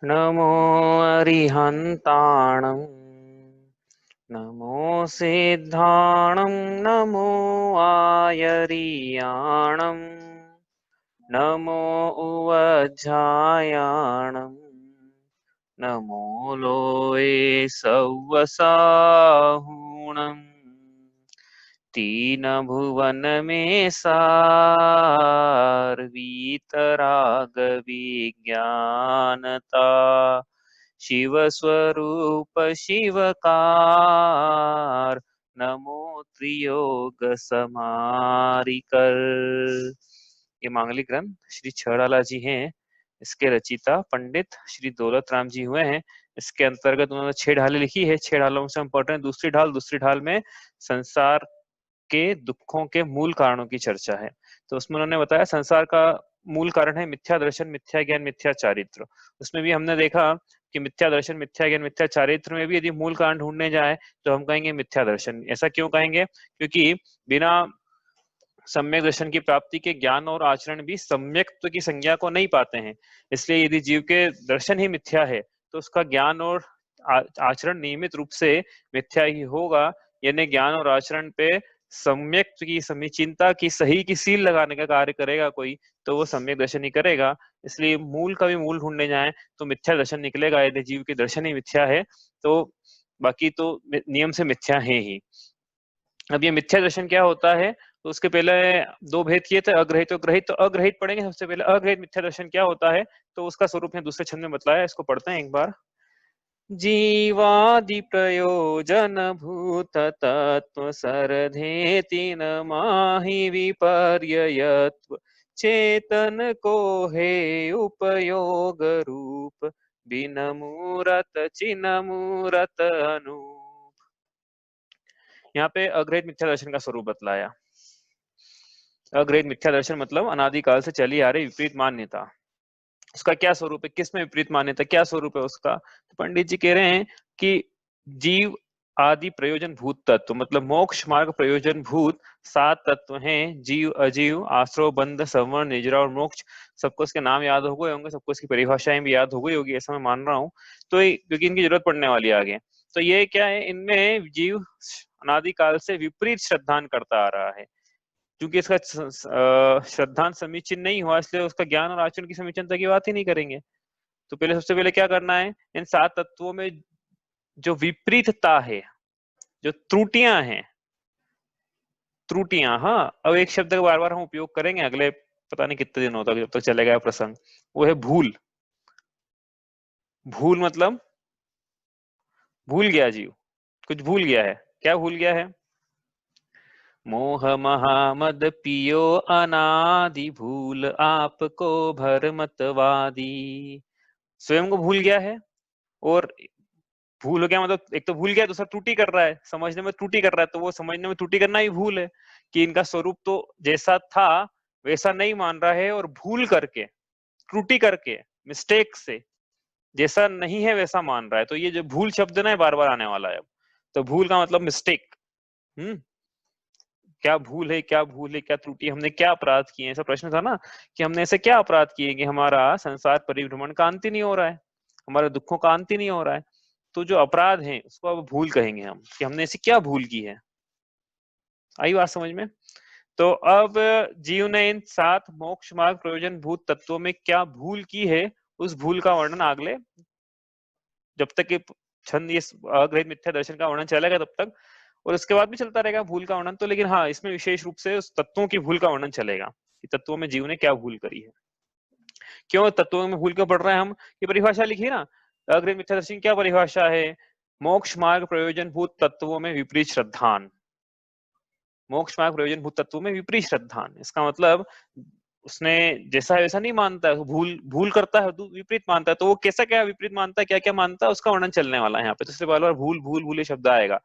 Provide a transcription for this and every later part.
नमो अरिहन्ताणं नमो सिद्धाणं नमो आयर्याणं नमो उवज्झायाणं नमो लोये सव्वसाहुणम् तीन भुवन में सार वीतराग विज्ञानता शिव स्वरूप शिवकार नमो त्रियोग समारिकर। ये मांगलिक ग्रंथ श्री छड़ाला जी हैं। इसके रचिता पंडित श्री दौलत राम जी हुए हैं। इसके अंतर्गत उन्होंने 6 ढालें लिखी है। 6 ढालों से हम पढ़ रहे हैं दूसरी ढाल में संसार के दुखों के मूल कारणों की चर्चा है। तो उसमें उन्होंने बताया संसार का मूल कारण है मिथ्या दर्शन, मिथ्या ज्ञान, मिथ्या चारित्र। उसमें भी हमने देखा कि मिथ्या दर्शन, मिथ्या ज्ञान, मिथ्या चारित्र में भी यदि मूल कारण ढूंढने जाए तो हम कहेंगे मिथ्या दर्शन। ऐसा क्यों कहेंगे? क्योंकि बिना सम्यक दर्शन की प्राप्ति के ज्ञान और आचरण भी सम्यक्त्व की संज्ञा को नहीं पाते हैं। इसलिए यदि जीव के दर्शन ही मिथ्या है तो उसका ज्ञान और आचरण नियमित रूप से मिथ्या ही होगा। यानी ज्ञान और आचरण पे सम्यक्त्व की समीचीनता की सही की सील लगाने का कार्य करेगा कोई, तो वो सम्यक दर्शन ही करेगा। इसलिए मूल का भी मूल ढूंढने जाए तो मिथ्या दर्शन निकलेगा यदि जीव के दर्शन ही मिथ्या है। तो बाकी तो नियम से मिथ्या है ही। अब ये मिथ्या दर्शन क्या होता है? तो उसके पहले 2 भेद किए थे, अग्रहित और ग्रहित। तो अग्रहित पढ़ेंगे सबसे पहले। अग्रहित मिथ्या दर्शन क्या होता है तो उसका स्वरूप है दूसरे छंद में बतलाया। इसको पढ़ते हैं एक बार। जीवादि प्रयोजन भूत तत्व सरधेति न माहि विपर्ययत्व चेतन को हे उपयोग रूप बिन मूरत चिन्ह मूरत अनूप। यहाँ पे अग्रहित मिथ्या दर्शन का स्वरूप बतलाया। अग्रहित मिथ्या दर्शन मतलब अनादिकाल से चली आ रही विपरीत मान्यता। उसका क्या स्वरूप है? किसमें विपरीत मान्यता, क्या स्वरूप है उसका? तो पंडित जी कह रहे हैं कि जीव आदि प्रयोजन भूत तत्व मतलब मोक्ष मार्ग प्रयोजन भूत 7 तत्व हैं। जीव, अजीव, आश्रव, बंध, संवरण, निजरा और मोक्ष। सबको इसके नाम याद हो गए होंगे, सबको इसकी परिभाषाएं भी याद हो गई होगी ऐसा मैं मान रहा हूँ। तो क्योंकि इनकी जरूरत पड़ने वाली है आगे। तो ये क्या है? इनमें जीव अनादिकाल से विपरीत श्रद्धान करता आ रहा है। क्योंकि इसका श्रद्धान समीचीन नहीं हुआ इसलिए उसका ज्ञान और आचरण की समीचीनता की बात ही नहीं करेंगे। तो पहले सबसे पहले क्या करना है? इन 7 तत्वों में जो विपरीतता है, जो त्रुटियां हैं, त्रुटियां, हाँ अब एक शब्द का बार बार हम उपयोग करेंगे अगले पता नहीं कितने दिन होता जब तक चलेगा प्रसंग। वो है भूल। भूल मतलब भूल गया जीव, कुछ भूल गया है। क्या भूल गया है? मोह महामद पियो अनादि भूल आपको भरमतवादी। स्वयं को भूल गया है। और भूल हो गया मतलब एक तो भूल गया, दूसरा त्रुटि कर रहा है, समझने में त्रुटि कर रहा है। तो वो समझने में त्रुटि करना ही भूल है कि इनका स्वरूप तो जैसा था वैसा नहीं मान रहा है और भूल करके, त्रुटि करके, मिस्टेक से जैसा नहीं है वैसा मान रहा है। तो ये जो भूल शब्द ना बार बार आने वाला है। तो भूल का मतलब मिस्टेक। क्या भूल है, क्या भूल है, क्या त्रुटि, हमने क्या अपराध किए? ऐसा प्रश्न था ना कि हमने ऐसे क्या अपराध किए कि हमारा संसार परिभ्रमण का अंत ही नहीं हो रहा है, हमारे दुखों का अंत ही नहीं हो रहा है। तो जो अपराध है उसको अब भूल कहेंगे हम कि हमने ऐसी क्या भूल की है। आई बात समझ में? तो अब जीव ने इन 7 मोक्ष मार्ग प्रयोजन भूत तत्वों में क्या भूल की है उस भूल का वर्णन अगले जब तक ये छंद ये अग्रहित मिथ्या दर्शन का वर्णन चलेगा तब तक, और उसके बाद भी चलता रहेगा भूल का वर्णन तो। लेकिन हाँ इसमें विशेष रूप से उस तत्वों की भूल का वर्णन चलेगा कि तत्वों में जीव ने क्या भूल करी है। क्यों तत्वों में भूल क्यों पढ़ रहे हैं हम? ये परिभाषा लिखी ना, अग्रहित मिथ्या दर्शन क्या परिभाषा है? मोक्ष मार्ग प्रयोजन भूत तत्वों में विपरीत श्रद्धान। मोक्ष मार्ग प्रयोजन भूत तत्वों में विपरीत श्रद्धान, इसका मतलब उसने जैसा है वैसा नहीं मानता है, भूल भूल करता है, विपरीत मानता है। तो वो कैसा क्या विपरीत मानता है, क्या क्या मानता है, उसका वर्णन चलने वाला है यहाँ पे। तो इससे बार बार भूल भूल भूल ये शब्द आएगा।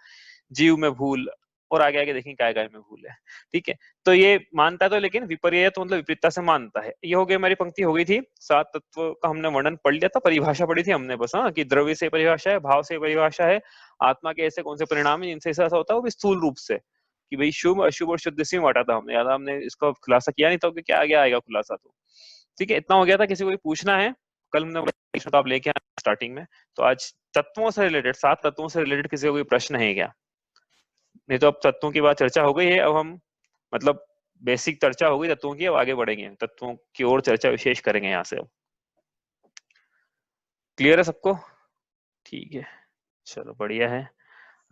जीव में भूल और आगे आगे देखेंगे काय काय में भूल है। ठीक है, तो ये मानता है तो, लेकिन विपर्य तो मतलब विपरीतता से मानता है। ये हो गई हमारी पंक्ति हो गई थी। 7 तत्व का हमने वर्णन पढ़ लिया था, परिभाषा पढ़ी थी हमने बस। हाँ कि द्रव्य से परिभाषा है, भाव से परिभाषा है, आत्मा के ऐसे कौन से परिणाम है जिनसे ऐसा होता है, वो भी स्थूल रूप से कि भाई शुभ अशुभ और शुद्ध से बांटा था हमने। याद हमने इसका खुलासा किया नहीं था कि क्या आगे आएगा खुलासा। तो ठीक है, इतना हो गया था। किसी को भी पूछना है कल हमने तो आप लेके आए स्टार्टिंग में, तो आज तत्वों से रिलेटेड, 7 तत्वों से रिलेटेड किसी को कोई प्रश्न है क्या? नहीं तो अब तत्वों की बात चर्चा हो गई है, अब हम मतलब बेसिक चर्चा हो गई तत्वों की, अब आगे बढ़ेंगे तत्वों की ओर, चर्चा विशेष करेंगे यहाँ से। अब क्लियर है सबको? ठीक है, चलो बढ़िया है,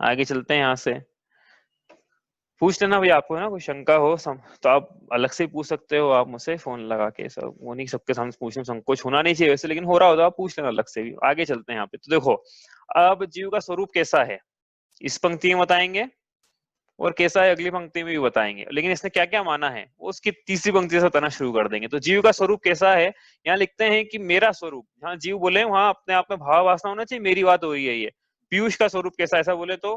आगे चलते हैं यहाँ से। पूछ लेना भाई, आपको है ना कोई शंका हो तो आप अलग से पूछ सकते हो, आप मुझसे फोन लगा के, सब वो नहीं, सबके सामने पूछने में संकोच होना नहीं चाहिए वैसे, लेकिन हो रहा हो तो आप पूछ लेना अलग से भी। आगे चलते हैं यहाँ पे, तो देखो अब जीव का स्वरूप कैसा है इस पंक्ति में बताएंगे, और कैसा है अगली पंक्ति में भी बताएंगे, लेकिन इसने क्या क्या माना है वो उसकी तीसरी पंक्ति से बताना शुरू कर देंगे। तो जीव का स्वरूप कैसा है, यहाँ लिखते हैं कि मेरा स्वरूप, जहाँ जीव बोले वहां अपने आप में भाव वासना होना चाहिए, मेरी बात हो रही है ये। पीयूष का स्वरूप कैसा है, ऐसा बोले तो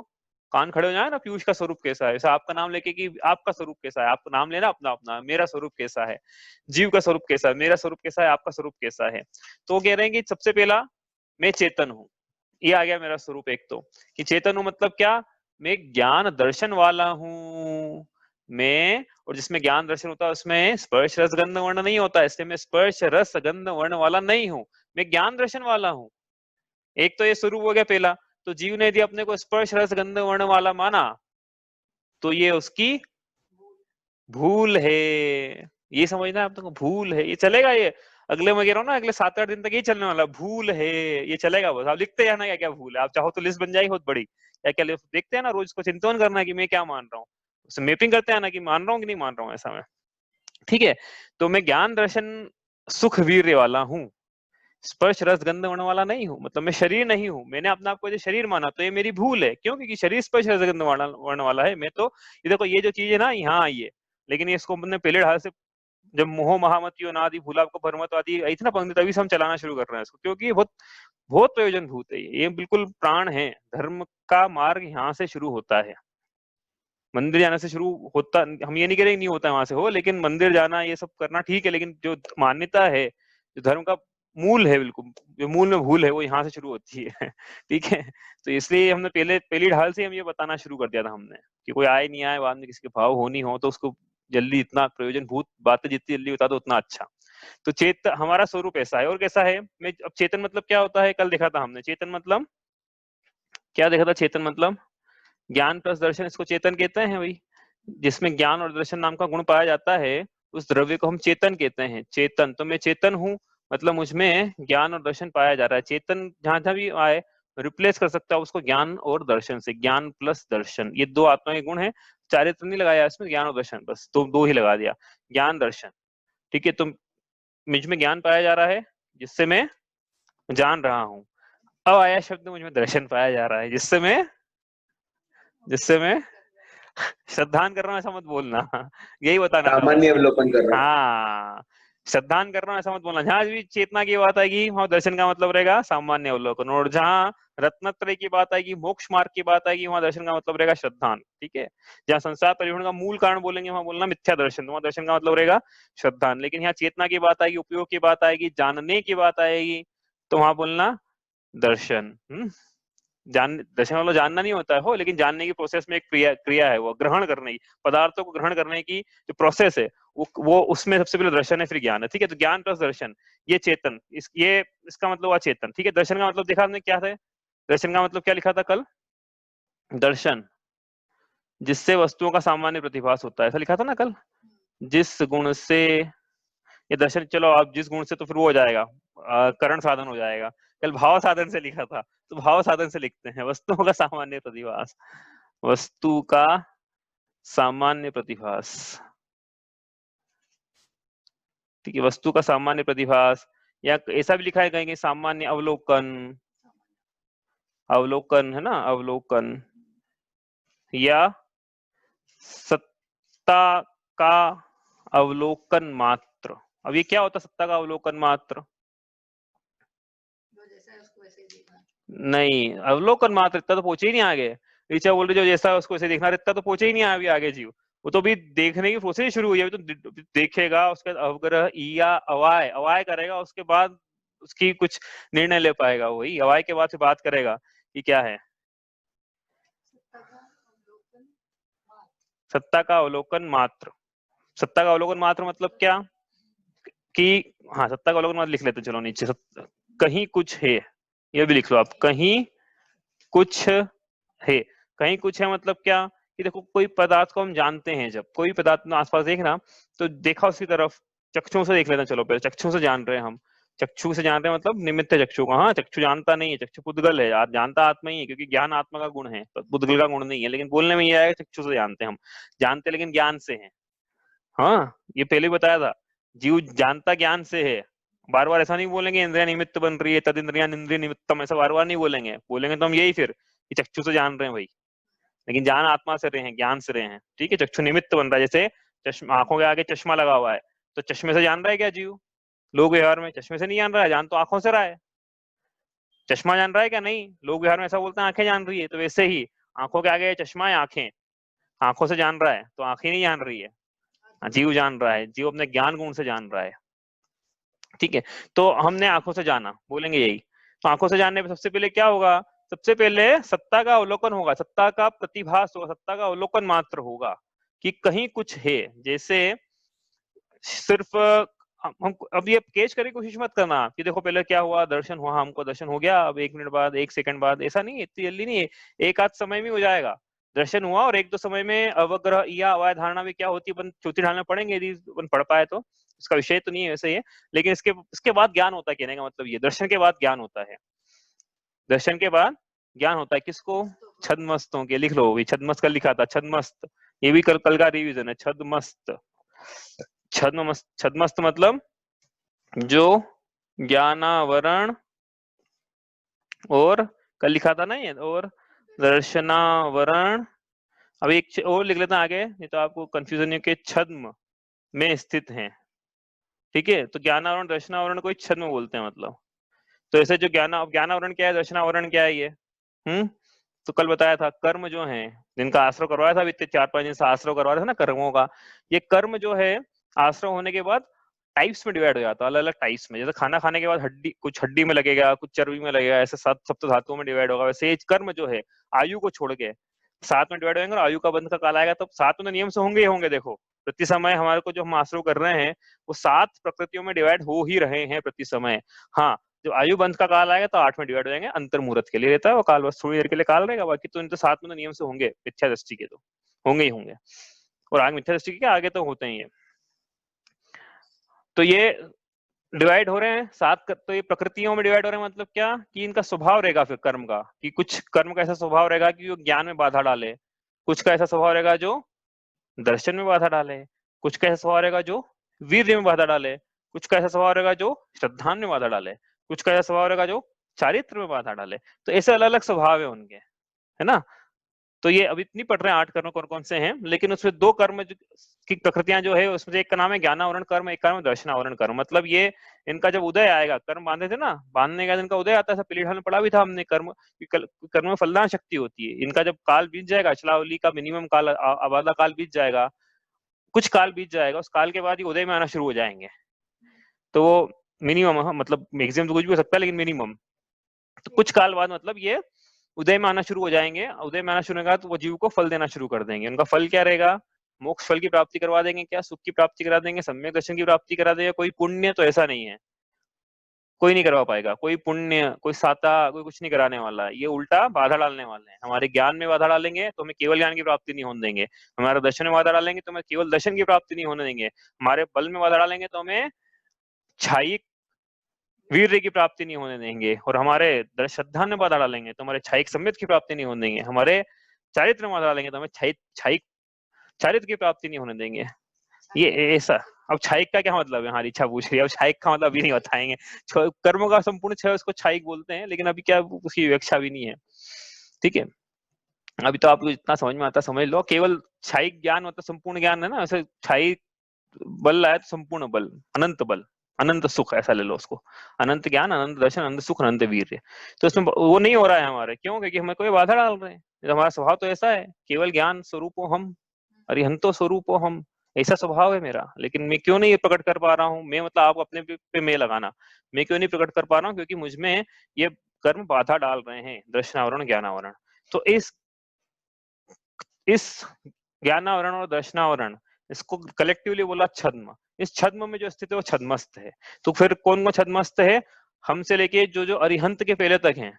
कान खड़े हो जाए ना, पीयूष का स्वरूप कैसा है, ऐसा आपका नाम लेके कि आपका स्वरूप कैसा है, आपका नाम लेना अपना अपना, मेरा स्वरूप कैसा है, जीव का स्वरूप कैसा है, मेरा स्वरूप कैसा है, आपका स्वरूप कैसा है। तो कह रहे हैं कि सबसे पहला मैं चेतन हूँ, ये आ गया मेरा स्वरूप एक तो, कि चेतन हूं मतलब क्या, मैं ज्ञान दर्शन वाला हूं मैं, और जिसमें ज्ञान दर्शन होता है उसमें स्पर्श रस गंध वर्ण नहीं होता, इसलिए मैं स्पर्श रस गंध वर्ण वाला नहीं हूं, मैं ज्ञान दर्शन वाला हूं। एक तो ये स्वरूप हो गया पहला। तो जीव ने यदि अपने को स्पर्श रस गंध वर्ण वाला माना तो ये उसकी भूल है, ये समझना है आप तो, भूल है, ये चलेगा, ये अगले में कह रहा हूँ ना, अगले 7-8 दिन तक ये चलने वाला, भूल है ये चलेगा, बस आप लिखते जाना क्या क्या भूल है, आप चाहो तो लिस्ट बन जाएगी बहुत बड़ी, क्या क्या देखते हैं ना रोज को, चिंतन करना है कि मैं क्या मान रहा हूँ, उससे मैपिंग करते हैं ना कि मान रहा हूँ कि नहीं मान रहा हूँ ऐसा मैं। ठीक है, तो मैं ज्ञान दर्शन सुख वीर्य वाला हूँ, स्पर्श रस गंध वर्ण वाला नहीं हूँ, मतलब मैं शरीर नहीं हूँ, मैंने अपने आप को जो शरीर माना तो ये मेरी भूल है, क्यों, क्योंकि शरीर स्पर्श रस गंध वर्ण वाला है, मैं तो ये देखो ये जो चीज है ना यहाँ आई है, लेकिन इसको हमने पहले ढाल से, जब मोह महामति अनादि भूला को भरमत आदि आई थी ना पंक्ति, तभी से हम चलाना शुरू कर रहे हैं इसको, क्योंकि ये बहुत बहुत प्रयोजन भूत है, ये बिल्कुल प्राण है, धर्म का मार्ग यहाँ से शुरू होता है, मंदिर जाने से शुरू होता, हम ये नहीं कह रहे नहीं होता है वहां से हो, लेकिन मंदिर जाना ये सब करना ठीक है, लेकिन जो मान्यता है, जो धर्म का मूल है, बिल्कुल जो मूल में भूल है वो यहाँ से शुरू होती है ठीक है, तो इसलिए हमने पहली ढाल से हम ये बताना शुरू कर दिया था हमने, कि कोई आए नहीं आए बाद में किसी के भाव होनी हो तो उसको जल्दी, इतना प्रयोजन भूत बातें जितनी जल्दी बता दो उतना अच्छा। तो हमारा स्वरूप ऐसा है, और कैसा है, मैं अब चेतन मतलब क्या होता है, कल देखा था हमने, चेतन मतलब क्या देखा था, चेतन मतलब ज्ञान प्लस दर्शन, इसको चेतन कहते हैं भाई, जिसमें ज्ञान और दर्शन नाम का गुण पाया जाता है उस द्रव्य को हम चेतन कहते हैं। चेतन, तो मैं चेतन हूँ मतलब मुझमें ज्ञान और दर्शन पाया जा रहा है, चेतन जहां जहां भी आए रिप्लेस कर सकता है उसको ज्ञान और दर्शन से, ज्ञान प्लस दर्शन, ये दो आत्मा के गुण है, चारित्र नहीं लगाया इसमें, ज्ञान और दर्शन बस तो दो ही लगा दिया, ज्ञान दर्शन। ठीक है, तो मुझ में ज्ञान पाया जा रहा है जिससे मैं जान रहा हूँ, अब आया शब्द मुझ में दर्शन पाया जा रहा है जिससे मैं श्रद्धान कर रहा हूँ ऐसा मत बोलना यही बताना सामान्य चाहूंगा। अवलोकन कर रहा हूँ। हाँ, श्रद्धान कर रहा हूँ ऐसा मत बोलना, जहां भी चेतना की बात आएगी वहां दर्शन का मतलब रहेगा सामान्य अवलोकन, और जहां रत्नत्रय की बात आएगी, मोक्ष मार्ग की बात आएगी, वहां दर्शन का मतलब रहेगा श्रद्धान। ठीक है, जहां संसार परिवर्तन का मूल कारण बोलेंगे वहां बोलना मिथ्या दर्शन, वहां दर्शन का मतलब रहेगा श्रद्धान। लेकिन यहाँ चेतना की बात आएगी, उपयोग की बात आएगी, जानने की बात आएगी, तो वहां बोलना दर्शन। दर्शन वाला जानना नहीं होता है हो, लेकिन जानने की प्रोसेस में एक क्रिया है, वो ग्रहण करने की, पदार्थों को ग्रहण करने की जो प्रोसेस है वो उसमें सबसे पहले दर्शन है, फिर ज्ञान है। ठीक है, तो ज्ञान प्लस दर्शन, ये चेतन, ये इसका मतलब हुआ चेतन। ठीक है, दर्शन का मतलब देखा आपने क्या था, दर्शन का मतलब क्या लिखा था कल, दर्शन जिससे वस्तुओं का सामान्य प्रतिभास होता है, ऐसा लिखा था ना कल, जिस गुण से, ये दर्शन, चलो आप जिस गुण से तो फिर वो हो जाएगा, करण साधन हो जाएगा, कल भाव साधन से लिखा था, तो भाव साधन से लिखते हैं वस्तुओं का सामान्य प्रतिभास, वस्तु का सामान्य प्रतिभास। ठीक है, वस्तु का सामान्य प्रतिभास, या ऐसा भी लिखा है कहीं सामान्य अवलोकन, अवलोकन है ना, अवलोकन, या सत्ता का अवलोकन मात्र। अब ये क्या होता है सत्ता का अवलोकन मात्र, नहीं अवलोकन मात्र, इतना तो पहुंचे ही नहीं आगे, ऋचा बोल रही जो जैसा उसको ऐसे देखना, इतना तो पहुंचे ही नहीं अभी आगे जीव, वो तो भी देखने की प्रोसेस शुरू हुई है, अभी तो देखेगा, उसके बाद अवग्रह या अवाय, अवाय करेगा, उसके बाद उसकी कुछ निर्णय ले पाएगा, वही अवाय के बाद से बात करेगा कि क्या है सत्ता का अवलोकन मात्र। सत्ता का अवलोकन मात्र मतलब क्या, कि हाँ सत्ता का अवलोकन मतलब लिख लेते, चलो नीचे कहीं कुछ है, ये भी लिख लो आप, कहीं कुछ है। कहीं कुछ है मतलब क्या, कि देखो कोई पदार्थ को हम जानते हैं, जब कोई पदार्थ में आसपास देखना तो देखा उसकी तरफ, चक्षुओं से देख लेते हैं, चलो पहले चक्षुओं से जान रहे हैं हम, चक्षु से जान रहे हैं मतलब निमित्त चक्षु को, हाँ चक्षु जानता नहीं है, चक्षु पुद्गल है, आप जानता आत्मा ही है, क्योंकि ज्ञान आत्मा का गुण है, पुद्गल का गुण नहीं है, लेकिन बोलने में ये आएगा चक्षु से जानते हैं हम, जानते लेकिन ज्ञान से हैं। हाँ ये पहले ही बताया था, जीव जानता ज्ञान से है। बार बार ऐसा नहीं बोलेंगे इंद्रिया निमित्त बन रही है, तद इंद्रिया इंद्रिय निमित्तम, ऐसा बार बार नहीं बोलेंगे, बोलेंगे तो हम यही फिर कि चक्षु से जान रहे हैं भाई, लेकिन जान आत्मा से रहे हैं, ज्ञान से रहे हैं, ठीक है। चक्षु निमित्त बन रहा है, जैसे चश्मा, आंखों के आगे चश्मा लगा हुआ है, तो चश्मे से जान रहा है क्या जीव, लोग व्यवहार में चश्मे से नहीं जान रहा है, जान तो आंखों से रहा है। चश्मा जान रहा है क्या, नहीं, लोग व्यवहार में ऐसा बोलते हैं आंखें जान रही है, तो वैसे ही आंखों के आगे चश्मा है, आंखें, आंखों से जान रहा है तो आंखें नहीं जान रही है, जीव जान रहा है, जीव अपने ज्ञान गुण से जान रहा है, ठीक है। तो हमने आंखों से जाना, बोलेंगे यही। तो आंखों से जानने पे सबसे पहले क्या होगा, सबसे पहले सत्ता का अवलोकन होगा, सत्ता का प्रतिभास होगा, सत्ता का अवलोकन मात्र होगा कि कहीं कुछ है। जैसे सिर्फ हम अब ये केस करने की कोशिश मत करना कि देखो पहले क्या हुआ, दर्शन हुआ, हमको दर्शन हो गया, अब 1 मिनट बाद 1 सेकंड बाद, ऐसा नहीं है, इतनी जल्दी नहीं है, एक आध समय में हो जाएगा। दर्शन हुआ और 1-2 समय में अवग्रह या अवय धारणा में क्या होती है, अपन चौथी ढालना पढ़ेंगे यदि अपन पढ़ पाए तो, इसका विषय तो नहीं है वैसे ये, लेकिन इसके बाद ज्ञान होता है, कहने का मतलब ये दर्शन के बाद ज्ञान होता है, दर्शन के बाद ज्ञान होता है किसको, छद्मस्तों के, लिख लो, छद्मस्त कल लिखा था, छद्मस्त, ये भी कल का रिवीजन है, छद्मस्त। छद्मस्त मतलब जो ज्ञानावरण और कल लिखा था ना ये, और दर्शनावरण, अब एक और लिख लेते हैं आगे, नहीं तो आपको कंफ्यूजन नहीं के, छद्म में स्थित है, ठीक है। तो ज्ञानावरण दर्शनावरण को छद्म बोलते हैं मतलब, तो ऐसे जो ज्ञानावरण क्या है, दर्शनावरण क्या है ये, तो कल बताया था कर्म जो है, जिनका आश्रय करवाया था, इतने 4-5 दिन से आश्रय करवा रहे थे ना कर्मों का, ये कर्म जो है आश्रय होने के बाद टाइप्स में डिवाइड हो जाता है, अलग अलग टाइप्स में, जैसे खाना खाने के बाद कुछ हड्डी में लगेगा, कुछ चर्बी में लगेगा, ऐसे 7 सप्त धातुओं में डिवाइड होगा, वैसे कर्म जो है आयु को छोड़ के 7 में डिवाइड होंगे, और आयु का बंध का काल आएगा तब 7 में नियम से होंगे ही होंगे। देखो प्रति समय हमारे को जो हम आश्रय कर रहे हैं वो 7 प्रकृतियों में डिवाइड हो ही रहे हैं प्रति समय। हाँ जब आयु बंध का काल आएगा तो 8 में डिवाइड हो जाएंगे, अंतर मुहूर्त के लिए रहता है वो काल, बस थोड़ी देर के लिए काल रहेगा, बाकी तो इन तो 7 में तो नियम से होंगे, मिथ्या दृष्टि के तो होंगे ही होंगे, और आगे मिथ्या दृष्टि के आगे तो होते ही है। तो ये डिवाइड हो रहे हैं 7, तो ये प्रकृतियों में डिवाइड हो रहे हैं, मतलब क्या कि इनका स्वभाव रहेगा फिर कर्म का, कि कुछ कर्म का ऐसा स्वभाव रहेगा कि वो ज्ञान में बाधा डाले, कुछ का ऐसा स्वभाव रहेगा जो दर्शन में बाधा डाले, कुछ का ऐसा स्वभाव रहेगा जो वीर्य में बाधा डाले, कुछ का ऐसा स्वभाव रहेगा जो श्रद्धा में बाधा डाले, कुछ का ऐसा स्वभाव रहेगा जो चारित्र में बाधा डाले, तो ऐसे अलग अलग स्वभाव है उनके, है ना। तो ये अभी नहीं पढ़ रहे हैं 8 कर्म कौन कौन से हैं, लेकिन उसमें 2 कर्म की प्रकृतियां जो है उसमें एक का नाम है ज्ञानावरण कर्म, एक का नाम है दर्शनावरण कर्म। मतलब ये इनका जब उदय आएगा, कर्म बांधे थे ना, बांधने का इनका उदय आता है, पीढ़ी में पढ़ा भी था हमने, कर्म में फलदान शक्ति होती है, इनका जब काल बीत जाएगा, अचलावली का मिनिमम काल, आबादा काल बीत जाएगा, कुछ काल बीत जाएगा, उस काल के बाद ये उदय में आना शुरू हो जाएंगे। तो वो मिनिमम, मतलब मैक्सिमम तो कुछ भी हो सकता है, लेकिन मिनिमम तो कुछ काल बाद मतलब ये उदय में आना शुरू हो जाएंगे। उदय में आना शुरू होगा तो वो जीव को फल देना शुरू कर देंगे। उनका फल क्या रहेगा, मोक्ष फल की प्राप्ति करवा देंगे, क्या सुख की प्राप्ति करा देंगे, सम्यक दर्शन की प्राप्ति करा देंगे। कोई पुण्य तो ऐसा नहीं है, कोई नहीं करवा पाएगा, कोई पुण्य, कोई साता, कोई कुछ नहीं कराने वाला है, ये उल्टा बाधा डालने वाले हैं। हमारे ज्ञान में बाधा डालेंगे तो हमें केवल ज्ञान की प्राप्ति नहीं होने देंगे, हमारे दर्शन में बाधा डालेंगे तो हमें केवल दर्शन की प्राप्ति नहीं होने देंगे, हमारे बल में बाधा डालेंगे तो हमें छायिक वीर्य की प्राप्ति नहीं होने देंगे, और हमारे श्रद्धा में बाधा डालेंगे तो हमारे छायिक सम्यत की प्राप्ति नहीं होने देंगे, हमारे चारित्र में बाधा डालेंगे तो हमें छायिक चारित्र की प्राप्ति नहीं होने देंगे। ये ऐसा। अब छायिक का क्या मतलब है, हमारी इच्छा पूछ रही है, अब छायिक का मतलब भी नहीं बताएंगे, कर्मों का संपूर्ण क्षय उसको छायिक बोलते हैं, लेकिन अभी क्या उसकी व्याख्या भी नहीं है, ठीक है। अभी तो आपको जितना समझ में आता समझ लो, केवल छायिक ज्ञान मतलब संपूर्ण ज्ञान है ना, ऐसे छायिक बल आया तो संपूर्ण बल, अनंत बल, अनंत सुख, ऐसा ले लो उसको, अनंत ज्ञान, अनंत दर्शन, अनंत सुख, अनंत वीर्य। तो इसमें वो नहीं हो रहा है हमारे, क्यों, क्योंकि हमें कोई बाधा डाल रहे हैं। हमारा स्वभाव तो ऐसा है, केवल ज्ञान स्वरूप हो हम, अरिहंतो स्वरूप हो हम, ऐसा स्वभाव है मेरा, लेकिन मैं क्यों नहीं ये प्रकट कर पा रहा हूँ, मैं मतलब आप अपने पे मैं लगाना, मैं क्यों नहीं प्रकट कर पा रहा हूँ, क्योंकि मुझमें ये कर्म बाधा डाल रहे हैं, दर्शनावरण ज्ञानावरण। तो इस ज्ञानावरण और दर्शनावरण, इसको कलेक्टिवली बोला छद्म, इस छद्म में जो स्थित है वो छद्मस्त है। तो फिर कौन कौन छद्मस्त है? हमसे लेके जो जो अरिहंत के पहले तक हैं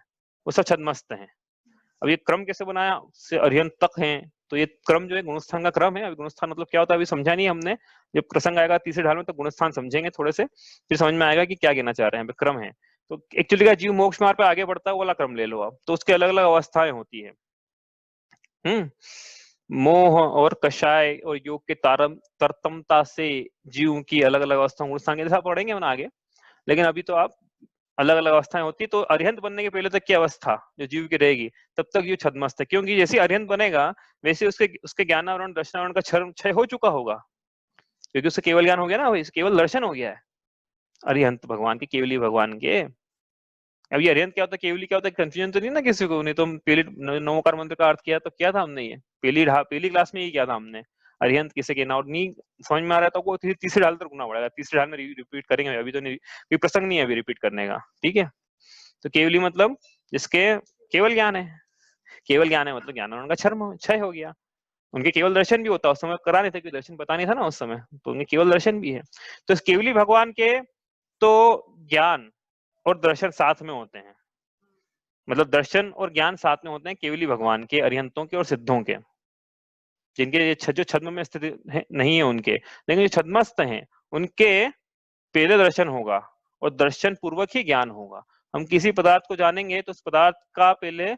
वो सब छद्मस्त हैं। अब ये क्रम कैसे बनाया? से अरिहंत तक हैं, तो ये क्रम जो है गुणस्थान का क्रम है। अभी गुणस्थान मतलब क्या होता है अभी समझा नहीं हमने, जब प्रसंग आएगा तीसरे ढाल में तो गुणस्थान समझेंगे थोड़े से, फिर समझ में आएगा कि क्या कहना चाह रहे हैं। क्रम है तो एक्चुअली का जीव मोक्ष मार्ग पे आगे बढ़ता है वो वाला क्रम ले लो आप, तो उसके अलग अलग अवस्थाएं होती है। मोह और कषाय और योग के तरतमता से जीव की अलग अलग अवस्था गुणस्थान के जैसा पढ़ेंगे हम आगे, लेकिन अभी तो आप अलग अलग अवस्थाएं होती। तो अरिहंत बनने के पहले तक की अवस्था जो जीव की रहेगी तब तक जीव छद्मस्त है, क्योंकि जैसे अरिहंत बनेगा वैसे उसके उसके ज्ञानावरण दर्शनावरण का क्षय हो चुका होगा, क्योंकि उससे केवल ज्ञान हो गया ना, केवल दर्शन हो गया है अरिहंत भगवान के, केवली भगवान के। अब ये अरिहंत क्या होता है, केवली क्या होता है, कंफ्यूजन तो नहीं ना किसी को? नहीं तो पहले नवोकार मंत्र का अर्थ किया तो क्या था हमने, ये पहली क्लास में ही किया था हमने, अरिहंत किसे कहना। और नहीं समझ में आ रहा है तो वो तीसरे ढाल तक रुकना पड़ेगा, तीसरे ढाल में रिपीट करेंगे, अभी तो नहीं, प्रसंग नहीं है अभी रिपीट करने का, ठीक है। तो केवली मतलब जिसके केवल ज्ञान है, केवल ज्ञान है मतलब ज्ञान उनका क्षय हो गया। उनके केवल दर्शन भी होता, उस समय करा नहीं था, क्योंकि दर्शन पता नहीं था ना उस समय, तो उनके केवल दर्शन भी है। तो केवली भगवान के तो ज्ञान और दर्शन साथ में होते हैं, मतलब दर्शन और ज्ञान साथ में होते हैं केवली भगवान के, अरिहंतों के और सिद्धों के, जिनके जो छद्म में स्थित नहीं है उनके, लेकिन जो छद्मस्त हैं उनके पहले दर्शन होगा और दर्शन पूर्वक ही ज्ञान होगा। हम किसी पदार्थ को जानेंगे तो उस पदार्थ का पहले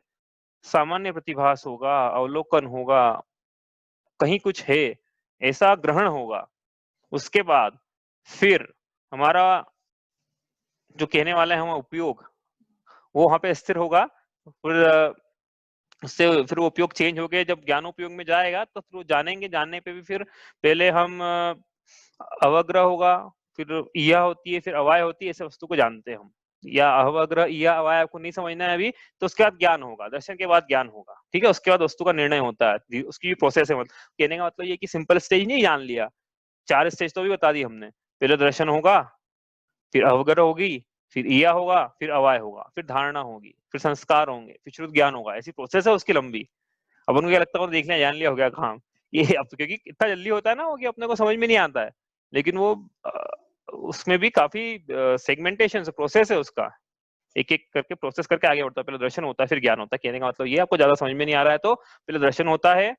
सामान्य प्रतिभास होगा, अवलोकन होगा, कहीं कुछ है ऐसा ग्रहण होगा, उसके बाद फिर हमारा जो कहने वाला है हम उपयोग वो वहां पे स्थिर होगा, फिर उससे फिर वो उपयोग चेंज हो गए, जब ज्ञान उपयोग में जाएगा तो फिर वो जानेंगे, जानने पे भी फिर पहले हम अवग्रह होगा, फिर इया होती है, फिर अवाय होती है, ऐसे वस्तु को जानते हैं हम, या अवग्रह इया अवाय आपको नहीं समझना है अभी, तो उसके बाद ज्ञान होगा, दर्शन के बाद ज्ञान होगा, ठीक है। उसके बाद वस्तु का निर्णय होता है, उसकी भी प्रोसेस है। मतलब कहने का मतलब ये कि सिंपल स्टेज नहीं जान लिया, 4 स्टेज तो भी बता दी हमने। पहले दर्शन होगा, फिर अवग्रह होगी, फिर इया होगा, फिर अवाय होगा, फिर धारणा होगी, फिर संस्कार होंगे, फिर श्रुत ज्ञान होगा, ऐसी प्रोसेस है उसकी लंबी। अब उनको क्या लगता है देख लिया जान लिया हो गया काम ये, अब क्योंकि इतना जल्दी होता है ना वो कि अपने को समझ में नहीं आता है, लेकिन वो उसमें भी काफी सेगमेंटेशन प्रोसेस है उसका, एक एक करके प्रोसेस करके आगे बढ़ता है। पहले दर्शन होता है फिर ज्ञान होता है। कहने का मतलब ये आपको ज्यादा समझ में नहीं आ रहा है तो पहले दर्शन होता है,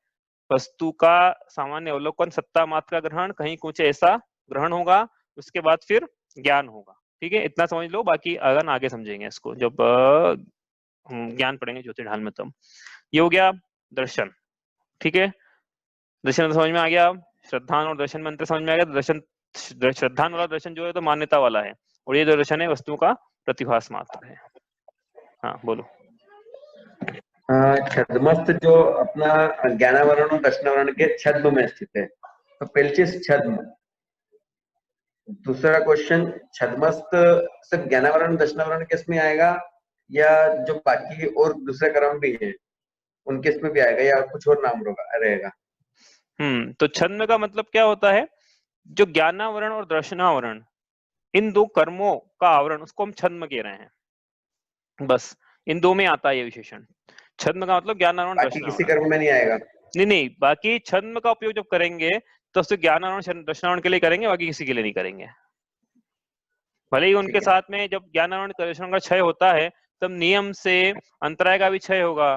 वस्तु का सामान्य अवलोकन, सत्ता मात्र का ग्रहण, कहीं कुछ ऐसा ग्रहण होगा, उसके बाद फिर ज्ञान होगा, ठीक है। इतना समझ लो, बाकी अगर आगे समझेंगे इसको जब ज्ञान पढ़ेंगे ज्योतिर्ढाल में। तब ये हो गया दर्शन, ठीक है। दर्शन समझ में आ गया, श्रद्धान और दर्शन में अंतर समझ में आ गया। दर्शन श्रद्धान वाला दर्शन जो है तो मान्यता वाला है, और ये दर्शन है वस्तुओं का प्रतिभास मात्र है। हाँ बोलो। छद्मस्त जो अपना ज्ञानावरण और दर्शनावरण के छद्म में स्थित है, तो पहली चीज छद्म। दूसरा क्वेश्चन, छद्मस्त सिर्फ ज्ञानावरण दर्शनावरण के इसमें आएगा, या जो बाकी और दूसरे क्रम भी है उनके इसमें भी आएगा, या कुछ और नाम रहेगा? तो छद्म का मतलब क्या होता है, जो ज्ञानावरण और दर्शनावरण इन दो कर्मों का आवरण, उसको हम छद्म कह रहे हैं। बस इन दो में आता है ये विशेषण। छद्म का मतलब ज्ञानावरण बाकी किसी दर्शनावरण। कर्म में नहीं आएगा? नहीं, बाकी छद्म का उपयोग जब करेंगे तो उससे ज्ञानावरण दर्शनावरण के लिए करेंगे, बाकी किसी के लिए नहीं करेंगे। भले ही उनके साथ में जब ज्ञानावरण दर्शनावरण का क्षय होता है तब नियम से अंतराय का भी क्षय होगा,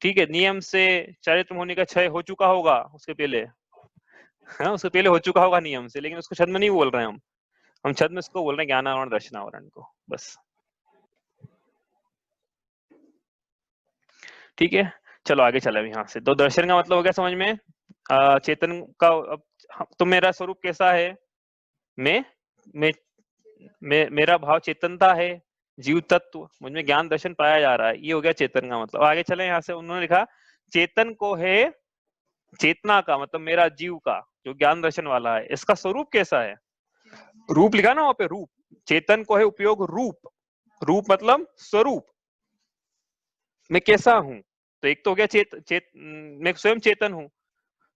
ठीक है। नियम से चारित्र होने का क्षय हो चुका होगा उसके पहले, हाँ उसके पहले हो चुका होगा नियम से, लेकिन उसको छद्म नहीं बोल रहे हैं हम छद्म इसको बोल रहे हैं ज्ञानावरण दर्शनावरण को, बस, ठीक है। चलो आगे चले यहाँ से। तो दर्शन का मतलब हो गया समझ में, चेतन का। अब तो मेरा स्वरूप कैसा है, मैं मेरा भाव चेतनता है, जीव तत्व, मुझ में ज्ञान दर्शन पाया जा रहा है, ये हो गया चेतन का मतलब। आगे चले यहाँ से, उन्होंने लिखा चेतन को है चेतना का मतलब मेरा जीव का जो ज्ञान दर्शन वाला है, इसका स्वरूप कैसा है। रूप लिखा ना वहां पे, रूप। चेतन को है उपयोग रूप, रूप मतलब स्वरूप, मैं कैसा हूं। तो एक तो हो गया मैं स्वयं चेतन हूं।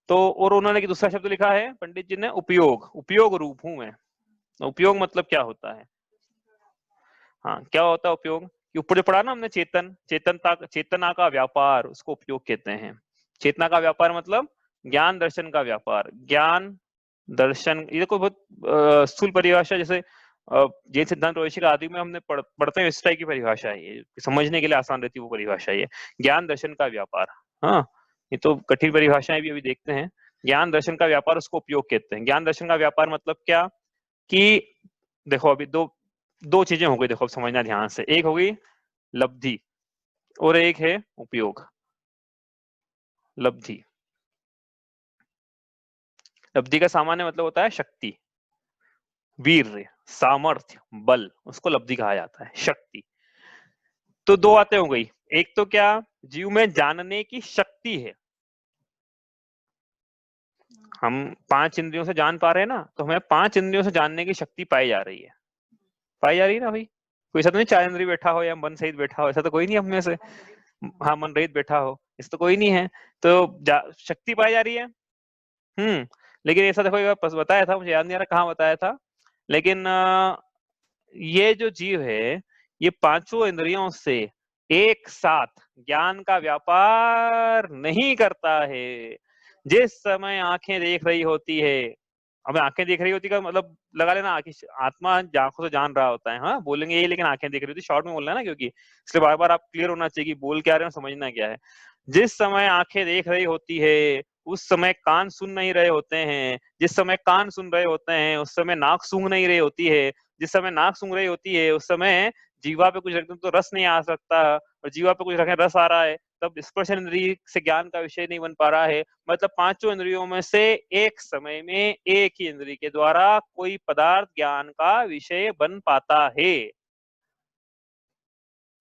तो और उन्होंने दूसरा शब्द लिखा है पंडित जी ने, उपयोग, उपयोग रूप हूं मैं। उपयोग मतलब क्या होता है, हाँ क्या होता है उपयोग, ऊपर जो पढ़ा ना हमने, चेतना का व्यापार, उसको उपयोग कहते हैं। चेतना का व्यापार मतलब ज्ञान दर्शन का व्यापार, ज्ञान दर्शन, ये कोई बहुत स्थूल परिभाषा, जैसे जैन सिद्धांत प्रवेशिका आदि में हमने पढ़ते हैं, इस टाइप की परिभाषा है ये, समझने के लिए आसान रहती है वो परिभाषा है। ज्ञान दर्शन का व्यापार, हाँ ये तो कठिन परिभाषाएं भी अभी देखते हैं। ज्ञान दर्शन का व्यापार, उसको उपयोग कहते हैं। ज्ञान दर्शन का व्यापार मतलब क्या, कि देखो अभी दो चीजें हो गई, देखो अब समझना ध्यान से। एक हो गई लब्धि और एक है उपयोग। लब्धि, लब्धि का सामान्य मतलब होता है शक्ति, वीर्य, सामर्थ्य, बल, उसको लब्धि कहा जाता है, शक्ति। तो दो बातें हो गई, एक तो क्या, जीव में जानने की शक्ति है, हम 5 इंद्रियों से जान पा रहे हैं ना, तो हमें 5 इंद्रियों से जानने की शक्ति पाई जा रही है, पाई जा रही है ना भाई। कोई ऐसा तो नहीं 4 इंद्रिय बैठा हो या मन सहित बैठा हो, ऐसा तो कोई नहीं हम में से, हाँ मन रहित बैठा हो, ऐसा तो कोई नहीं है। तो शक्ति पाई जा रही है। लेकिन ऐसा देखो, बताया था, मुझे याद नहीं आ रहा कहाँ बताया था, लेकिन ये जो जीव है, ये 5 इंद्रियों से एक साथ ज्ञान का व्यापार नहीं करता है। जिस समय आंखें देख रही होती है, अब आंखें देख रही होती का मतलब लगा लेना, आत्मा आंखों से जान रहा होता है, हाँ बोलेंगे यही, लेकिन आंखें देख रही होती, शॉर्ट में बोलना है ना, क्योंकि इसलिए बार बार आप क्लियर होना चाहिए कि बोल क्या रहे हो, समझना क्या है। जिस समय आंखें देख रही होती है, उस समय कान सुन नहीं रहे होते हैं, जिस समय कान सुन रहे होते हैं उस समय नाक सूंघ नहीं रही होती है, जिस समय नाक सूंघ रही होती है उस समय जीवा पे कुछ रखते तो रस नहीं आ सकता, और जीवा पे कुछ रखे रस आ रहा है, तब स्पर्श इंद्रिय से ज्ञान का विषय नहीं बन पा रहा है। मतलब 5 इंद्रियों में से एक समय में एक ही इंद्रिय के द्वारा कोई पदार्थ ज्ञान का विषय बन पाता है।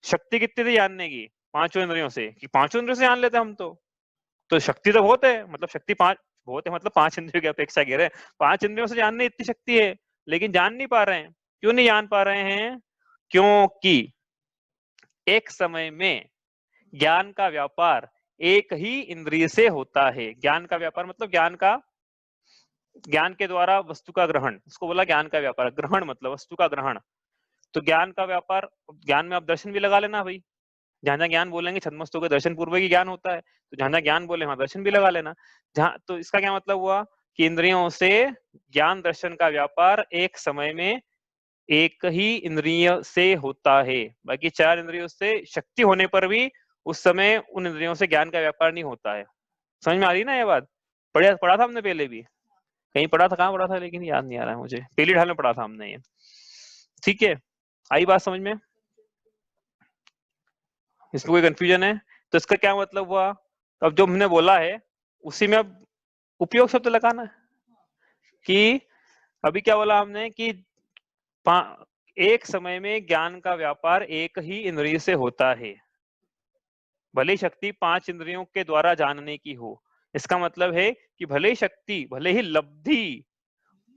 शक्ति कितनी थी जानने की 5 इंद्रियों से, कि 5 इंद्रियों से जान लेते हम तो शक्ति तो बहुत है, मतलब शक्ति 5 बहुत है, मतलब 5 इंद्रियों की अपेक्षा कह रहे हैं, 5 इंद्रियों से जानने इतनी शक्ति है, लेकिन जान नहीं पा रहे हैं। क्यों नहीं जान पा रहे हैं, क्योंकि एक समय में ज्ञान का व्यापार एक ही इंद्रिय से होता है। ज्ञान का व्यापार मतलब ज्ञान के द्वारा वस्तु का ग्रहण, इसको बोला ज्ञान का व्यापार। ग्रहण मतलब वस्तु का ग्रहण, तो ज्ञान का व्यापार, ज्ञान में आप दर्शन भी लगा लेना भाई, जहां जहां ज्ञान बोलेंगे छद्मस्त होकर दर्शन पूर्वक ही ज्ञान होता है, तो जहां जहां ज्ञान बोले वहां दर्शन भी लगा लेना। जहां, तो इसका क्या मतलब हुआ कि इंद्रियों से ज्ञान दर्शन का व्यापार एक समय में एक ही इंद्रिय से होता है। बाकी 4 इंद्रियों से शक्ति होने पर भी उस समय उन इंद्रियों से ज्ञान का व्यापार नहीं होता है। समझ में आ रही ना ये बात? पढ़ा था हमने पहले भी, कहीं पढ़ा था, कहाँ पढ़ा था, लेकिन याद नहीं आ रहा है मुझे, पहली ढाल में पढ़ा था हमने ये। ठीक है, आई बात समझ में? इसमें कोई कंफ्यूजन है? तो इसका क्या मतलब हुआ, अब जो हमने बोला है उसी में अब उपयोग शब्द लगाना है, कि अभी क्या बोला हमने कि एक समय में ज्ञान का व्यापार एक ही इंद्रिय से होता है, भले शक्ति 5 इंद्रियों के द्वारा जानने की हो। इसका मतलब है कि भले शक्ति, भले ही लब्धि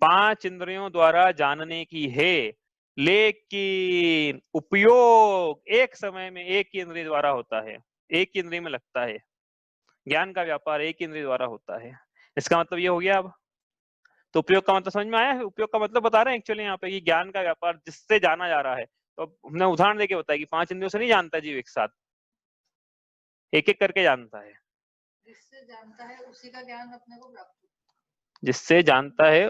5 इंद्रियों द्वारा जानने की है, लेकिन उपयोग एक समय में एक ही इंद्रिय द्वारा होता है, एक ही इंद्रिय में लगता है। ज्ञान का व्यापार एक इंद्रिय द्वारा होता है। इसका मतलब ये हो गया। अब तो उपयोग का मतलब समझ में आया है? उपयोग का मतलब बता रहे हैं एक्चुअली यहाँ पे, कि ज्ञान का व्यापार जिससे जाना जा रहा है। तो अब हमने उदाहरण देके बताया कि 5 इंद्रियों से नहीं जानता जीव एक साथ, एक एक करके जानता है। जिससे जानता है उसी का ज्ञान अपने को प्राप्त होता है। जिससे जानता है,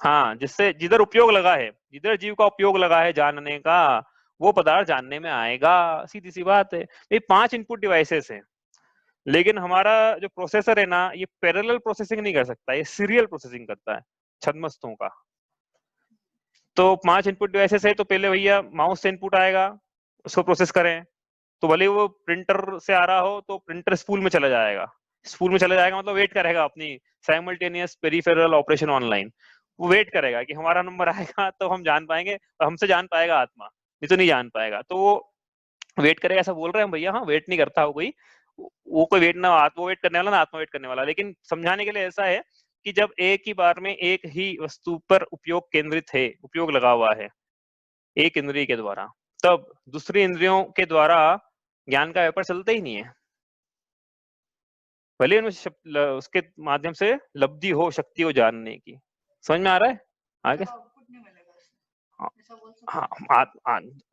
हाँ जिससे, जिधर उपयोग लगा है, जिधर जीव का उपयोग लगा है जानने का, वो पदार्थ जानने में आएगा। सीधी सी बात है। ये 5 इनपुट डिवाइसेस हैं, लेकिन हमारा जो प्रोसेसर है ना, ये पैरेलल प्रोसेसिंग नहीं कर सकता, ये सीरियल प्रोसेसिंग करता है छद्मस्तों का। तो 5 इनपुट डिवाइसेस है, तो पहले भैया माउस से इनपुट आएगा, उसको प्रोसेस करें, तो भले वो प्रिंटर से आ रहा हो तो प्रिंटर स्पूल में चला जाएगा, स्पूल में चला जाएगा मतलब वेट करेगा अपनी साइमल्टेनियस पेरिफेरल ऑपरेशन ऑनलाइन, वो वेट करेगा कि हमारा नंबर आएगा तो हम जान पाएंगे, और हमसे जान पाएगा आत्मा, नहीं तो नहीं जान पाएगा। तो वो वेट करेगा, ऐसा बोल रहे हैं भैया, हाँ वेट नहीं करता हो कोई, वो कोई वेट ना, वो वेट करने वाला ना आत्मा वेट करने वाला। लेकिन समझाने के लिए ऐसा है कि जब एक ही बार में एक ही वस्तु पर उपयोग केंद्रित है, उपयोग लगा हुआ है एक इंद्रिय के द्वारा, तब दूसरी इंद्रियों के द्वारा ज्ञान का व्यापार चलता ही नहीं है, भले उसके माध्यम से लब्धि हो, शक्ति हो जानने की। समझ में आ रहा है आगे? हाँ,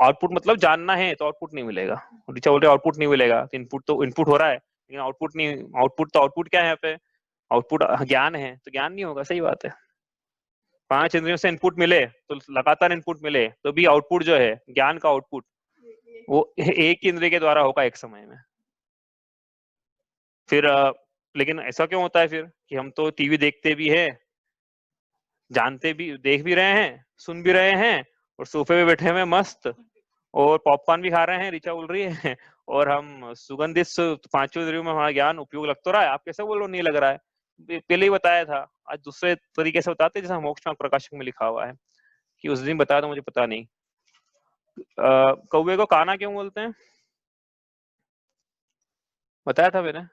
आउटपुट मतलब जानना है तो आउटपुट नहीं मिलेगा। ऋचा बोल रहे आउटपुट नहीं मिलेगा, तो इनपुट हो रहा है, लेकिन आउटपुट नहीं। आउटपुट तो आउटपुट क्या है यहाँ पे? आउटपुट ज्ञान है तो ज्ञान नहीं होगा, सही बात है। 5 इंद्रियों से इनपुट मिले तो लगातार इनपुट मिले तो भी आउटपुट जो है ज्ञान का आउटपुट वो एक ही इंद्रिय के द्वारा होगा एक समय में। फिर लेकिन ऐसा क्यों होता है फिर कि हम तो टीवी देखते भी है, जानते भी, देख भी रहे हैं, सुन भी रहे हैं, और सोफे पे बैठे हुए मस्त, और पॉपकॉर्न भी खा रहे हैं, ऋचा बोल रही है, और हम सुगंधित पांचों इंद्रियों में हमारा ज्ञान उपयोग लग तो रहा है। आप कैसे बोल रहे हो नहीं लग रहा है? पहले ही बताया था, आज दूसरे तरीके से बताते जैसा मोक्ष मार्ग प्रकाशक में लिखा हुआ है, कि उस दिन बताया था, मुझे पता नहीं। कौवे को काना क्यों बोलते हैं? बताया था मैंने।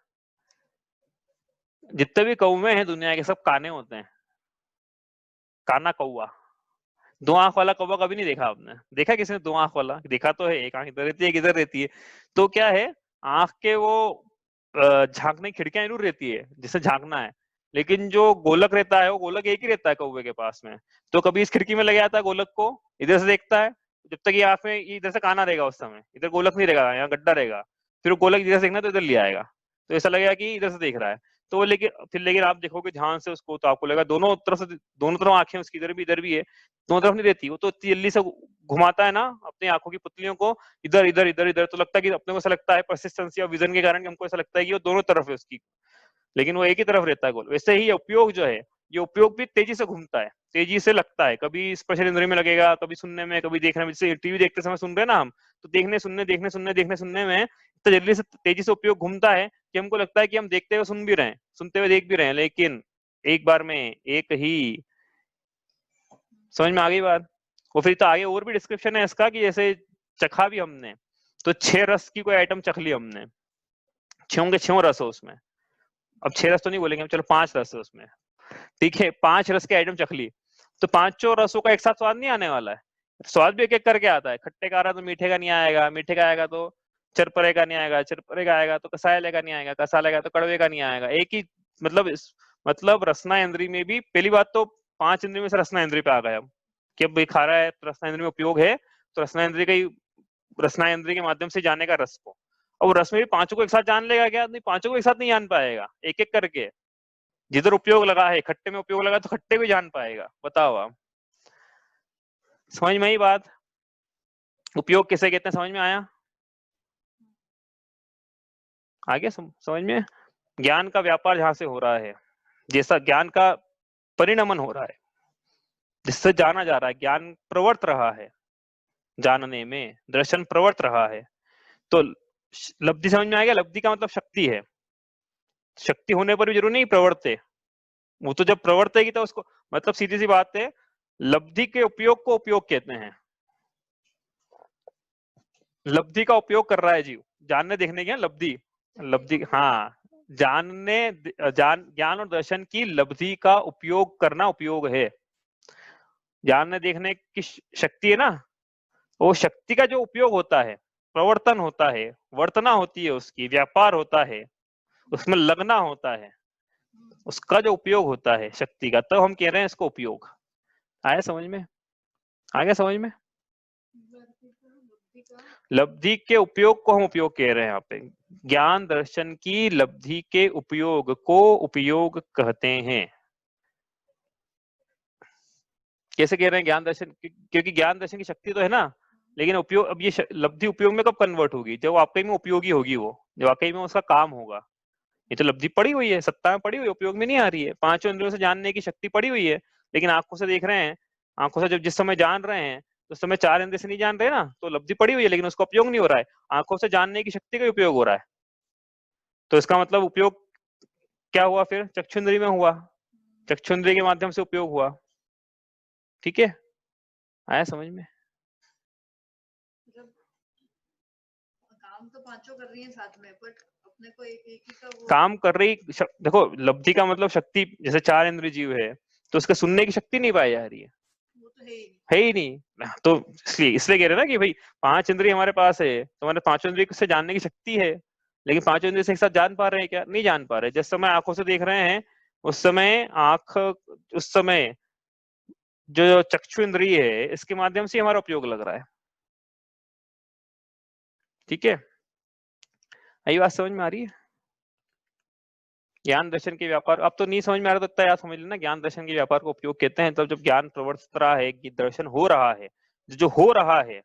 जितने भी कौवे हैं दुनिया के सब काने होते हैं। काना कौवा। 2 आंख वाला कौवा कभी नहीं देखा आपने? देखा किसी ने 2 आंख वाला? देखा तो है, एक आंख इधर रहती है, एक इधर रहती है। तो क्या है, आंख के वो झांकने की खिड़कियां जरूर रहती है जिससे झांकना है, लेकिन जो गोलक रहता है वो गोलक एक ही रहता है कौवे के पास में। तो कभी इस खिड़की में लग जाता है गोलक को, इधर से देखता है, जब तक ये आंख में इधर से काना रहेगा उस समय, इधर गोलक नहीं रहेगा, यहाँ गड्ढा रहेगा। फिर वो गोलक इधर से देखना तो इधर ले आएगा, तो ऐसा लगेगा कि इधर से देख रहा है। तो लेकिन आप देखोगे ध्यान से उसको तो आपको लगेगा दोनों तरफ आंखें उसकी इधर भी है, दोनों तरफ नहीं रहती। वो तो इतनी जल्दी से घुमाता है ना अपनी आंखों की पुतलियों को, इधर इधर इधर इधर, तो लगता है कि अपने को ऐसा लगता है परसिस्टेंस या विजन के कारण हमको ऐसा लगता है कि वो दोनों तरफ है उसकी, लेकिन वो एक ही तरफ रहता है गोल। वैसे ही उपयोग जो है, ये उपयोग भी तेजी से घूमता है, तेजी से लगता है, कभी स्पर्श इंद्रिय में लगेगा, कभी सुनने में, कभी देखने में। जैसे टीवी देखते समय सुन रहे हैं ना हम, तो देखने सुनने में तो जल्दी से तेजी से उपयोग घूमता है कि हमको लगता है कि हम देखते हुए सुन भी रहे हैं, सुनते हुए देख भी रहे हैं, लेकिन एक बार में एक ही। समझ में आ गई बात? वो फिर तो आगे और भी डिस्क्रिप्शन है इसका, कि जैसे चखा भी हमने, तो 6 रस की कोई आइटम चख ली हमने, 6 के 6 रस हो उसमें। अब 6 रस तो नहीं बोलेंगे, चलो 5 रस है उसमें, ठीक है, 5 रस के आइटम चख ली, तो 5 रसों का एक साथ स्वाद नहीं आने वाला है। स्वाद भी एक एक करके आता है। खट्टे का आ रहा तो मीठे का नहीं आएगा, मीठे का आएगा तो चरपरे का नहीं आएगा, चरपरे का आएगा तो कसाले का नहीं आएगा, कसाले का तो कड़वे का नहीं आएगा। एक ही मतलब रसना इंद्री में भी पहली बात तो 5 इंद्री में से रसना इंद्री पे आ गए हम, कि अब खा रहा है तो रसना इंद्री में उपयोग है, तो रसना इंद्री के माध्यम से जाने का रस को। अब रस में भी 5 को एक साथ जान लेगा क्या? नहीं, 5 को एक साथ नहीं जान पाएगा, एक एक करके। जिधर उपयोग लगा है, खट्टे में उपयोग लगा तो खट्टे भी जान पाएगा। बताओ आप, समझ में आई बात? उपयोग किसे कहते हैं, समझ में आया? आगे समझ में? ज्ञान का व्यापार जहां से हो रहा है, जैसा ज्ञान का परिणमन हो रहा है, जिससे जाना जा रहा है, ज्ञान प्रवर्त रहा है, जानने में दर्शन प्रवर्त रहा है, तो लब्धि समझ में आ गया? लब्धि का मतलब शक्ति है। शक्ति होने पर भी जरूरी नहीं प्रवर्ते, वो तो जब प्रवर्तेगी तो उसको, मतलब सीधी सी बात है, लब्धि के उपयोग को उपयोग कहते हैं। लब्धि का उपयोग कर रहा है जीव, जानने देखने की लब्धि, हाँ, ज्ञान और दर्शन की लब्धि का उपयोग करना उपयोग है। जानने देखने की शक्ति है ना, वो शक्ति का जो उपयोग होता है, प्रवर्तन होता है, वर्तना होती है उसकी, व्यापार होता है, उसमें लगना होता है, उसका जो उपयोग होता है शक्ति का, तब हम कह रहे हैं इसको उपयोग। आया समझ में? आ गया समझ में? लब्धि के उपयोग को हम उपयोग कह रहे हैं यहाँ पे। ज्ञान दर्शन की लब्धि के उपयोग को उपयोग कहते हैं। कैसे कह रहे हैं ज्ञान दर्शन? क्योंकि ज्ञान दर्शन की शक्ति तो है ना, लेकिन उपयोग, अब ये लब्धि उपयोग में कब कन्वर्ट होगी? जब वाकई में उपयोगी होगी, वो जब वाकई में उसका काम होगा। ये तो लब्धि पड़ी हुई है, सत्ता में पड़ी हुई है, उपयोग में नहीं आ रही है। 5 इंद्रियों से जानने की शक्ति पड़ी हुई है, लेकिन आंखों से देख रहे हैं, आंखों से जब जिस समय जान रहे हैं, तो उस समय 4 इंद्रिय से नहीं जान रहे ना, तो लब्धि पड़ी हुई है, लेकिन उसका उपयोग नहीं हो रहा है। आंखों से जानने की शक्ति का उपयोग हो रहा है, तो इसका मतलब उपयोग क्या हुआ फिर? चक्षुंद्री में हुआ, चक्षुंद्री के माध्यम से उपयोग हुआ। ठीक है, आया समझ में? काम तो 5 कर रही है साथ में, बट अपने को एक ही का वो काम कर रही। देखो, लब्धि का मतलब शक्ति, जैसे 4 इंद्रिय जीव है, तो उसके सुनने की शक्ति नहीं पाई जा रही है, वो तो है ही नहीं। तो इसलिए कह रहे ना कि भाई 5 इंद्रिय हमारे पास है, तो हमारे 5 इंद्रिय से जानने की शक्ति है, लेकिन 5 इंद्रिय से एक साथ जान पा रहे हैं क्या? नहीं जान पा रहे। जिस समय आंखों से देख रहे हैं, उस समय जो चक्षु इंद्रिय है, इसके माध्यम से हमारा उपयोग लग रहा है। ठीक है, यही बात समझ में आ रही है? ज्ञान दर्शन के व्यापार, अब तो नहीं समझ में आ रहा तो इतना याद समझ लेना, ज्ञान दर्शन के व्यापार को उपयोग कहते हैं तब जब ज्ञान प्रवर्तित रहा है कि दर्शन हो रहा है, जो हो रहा है,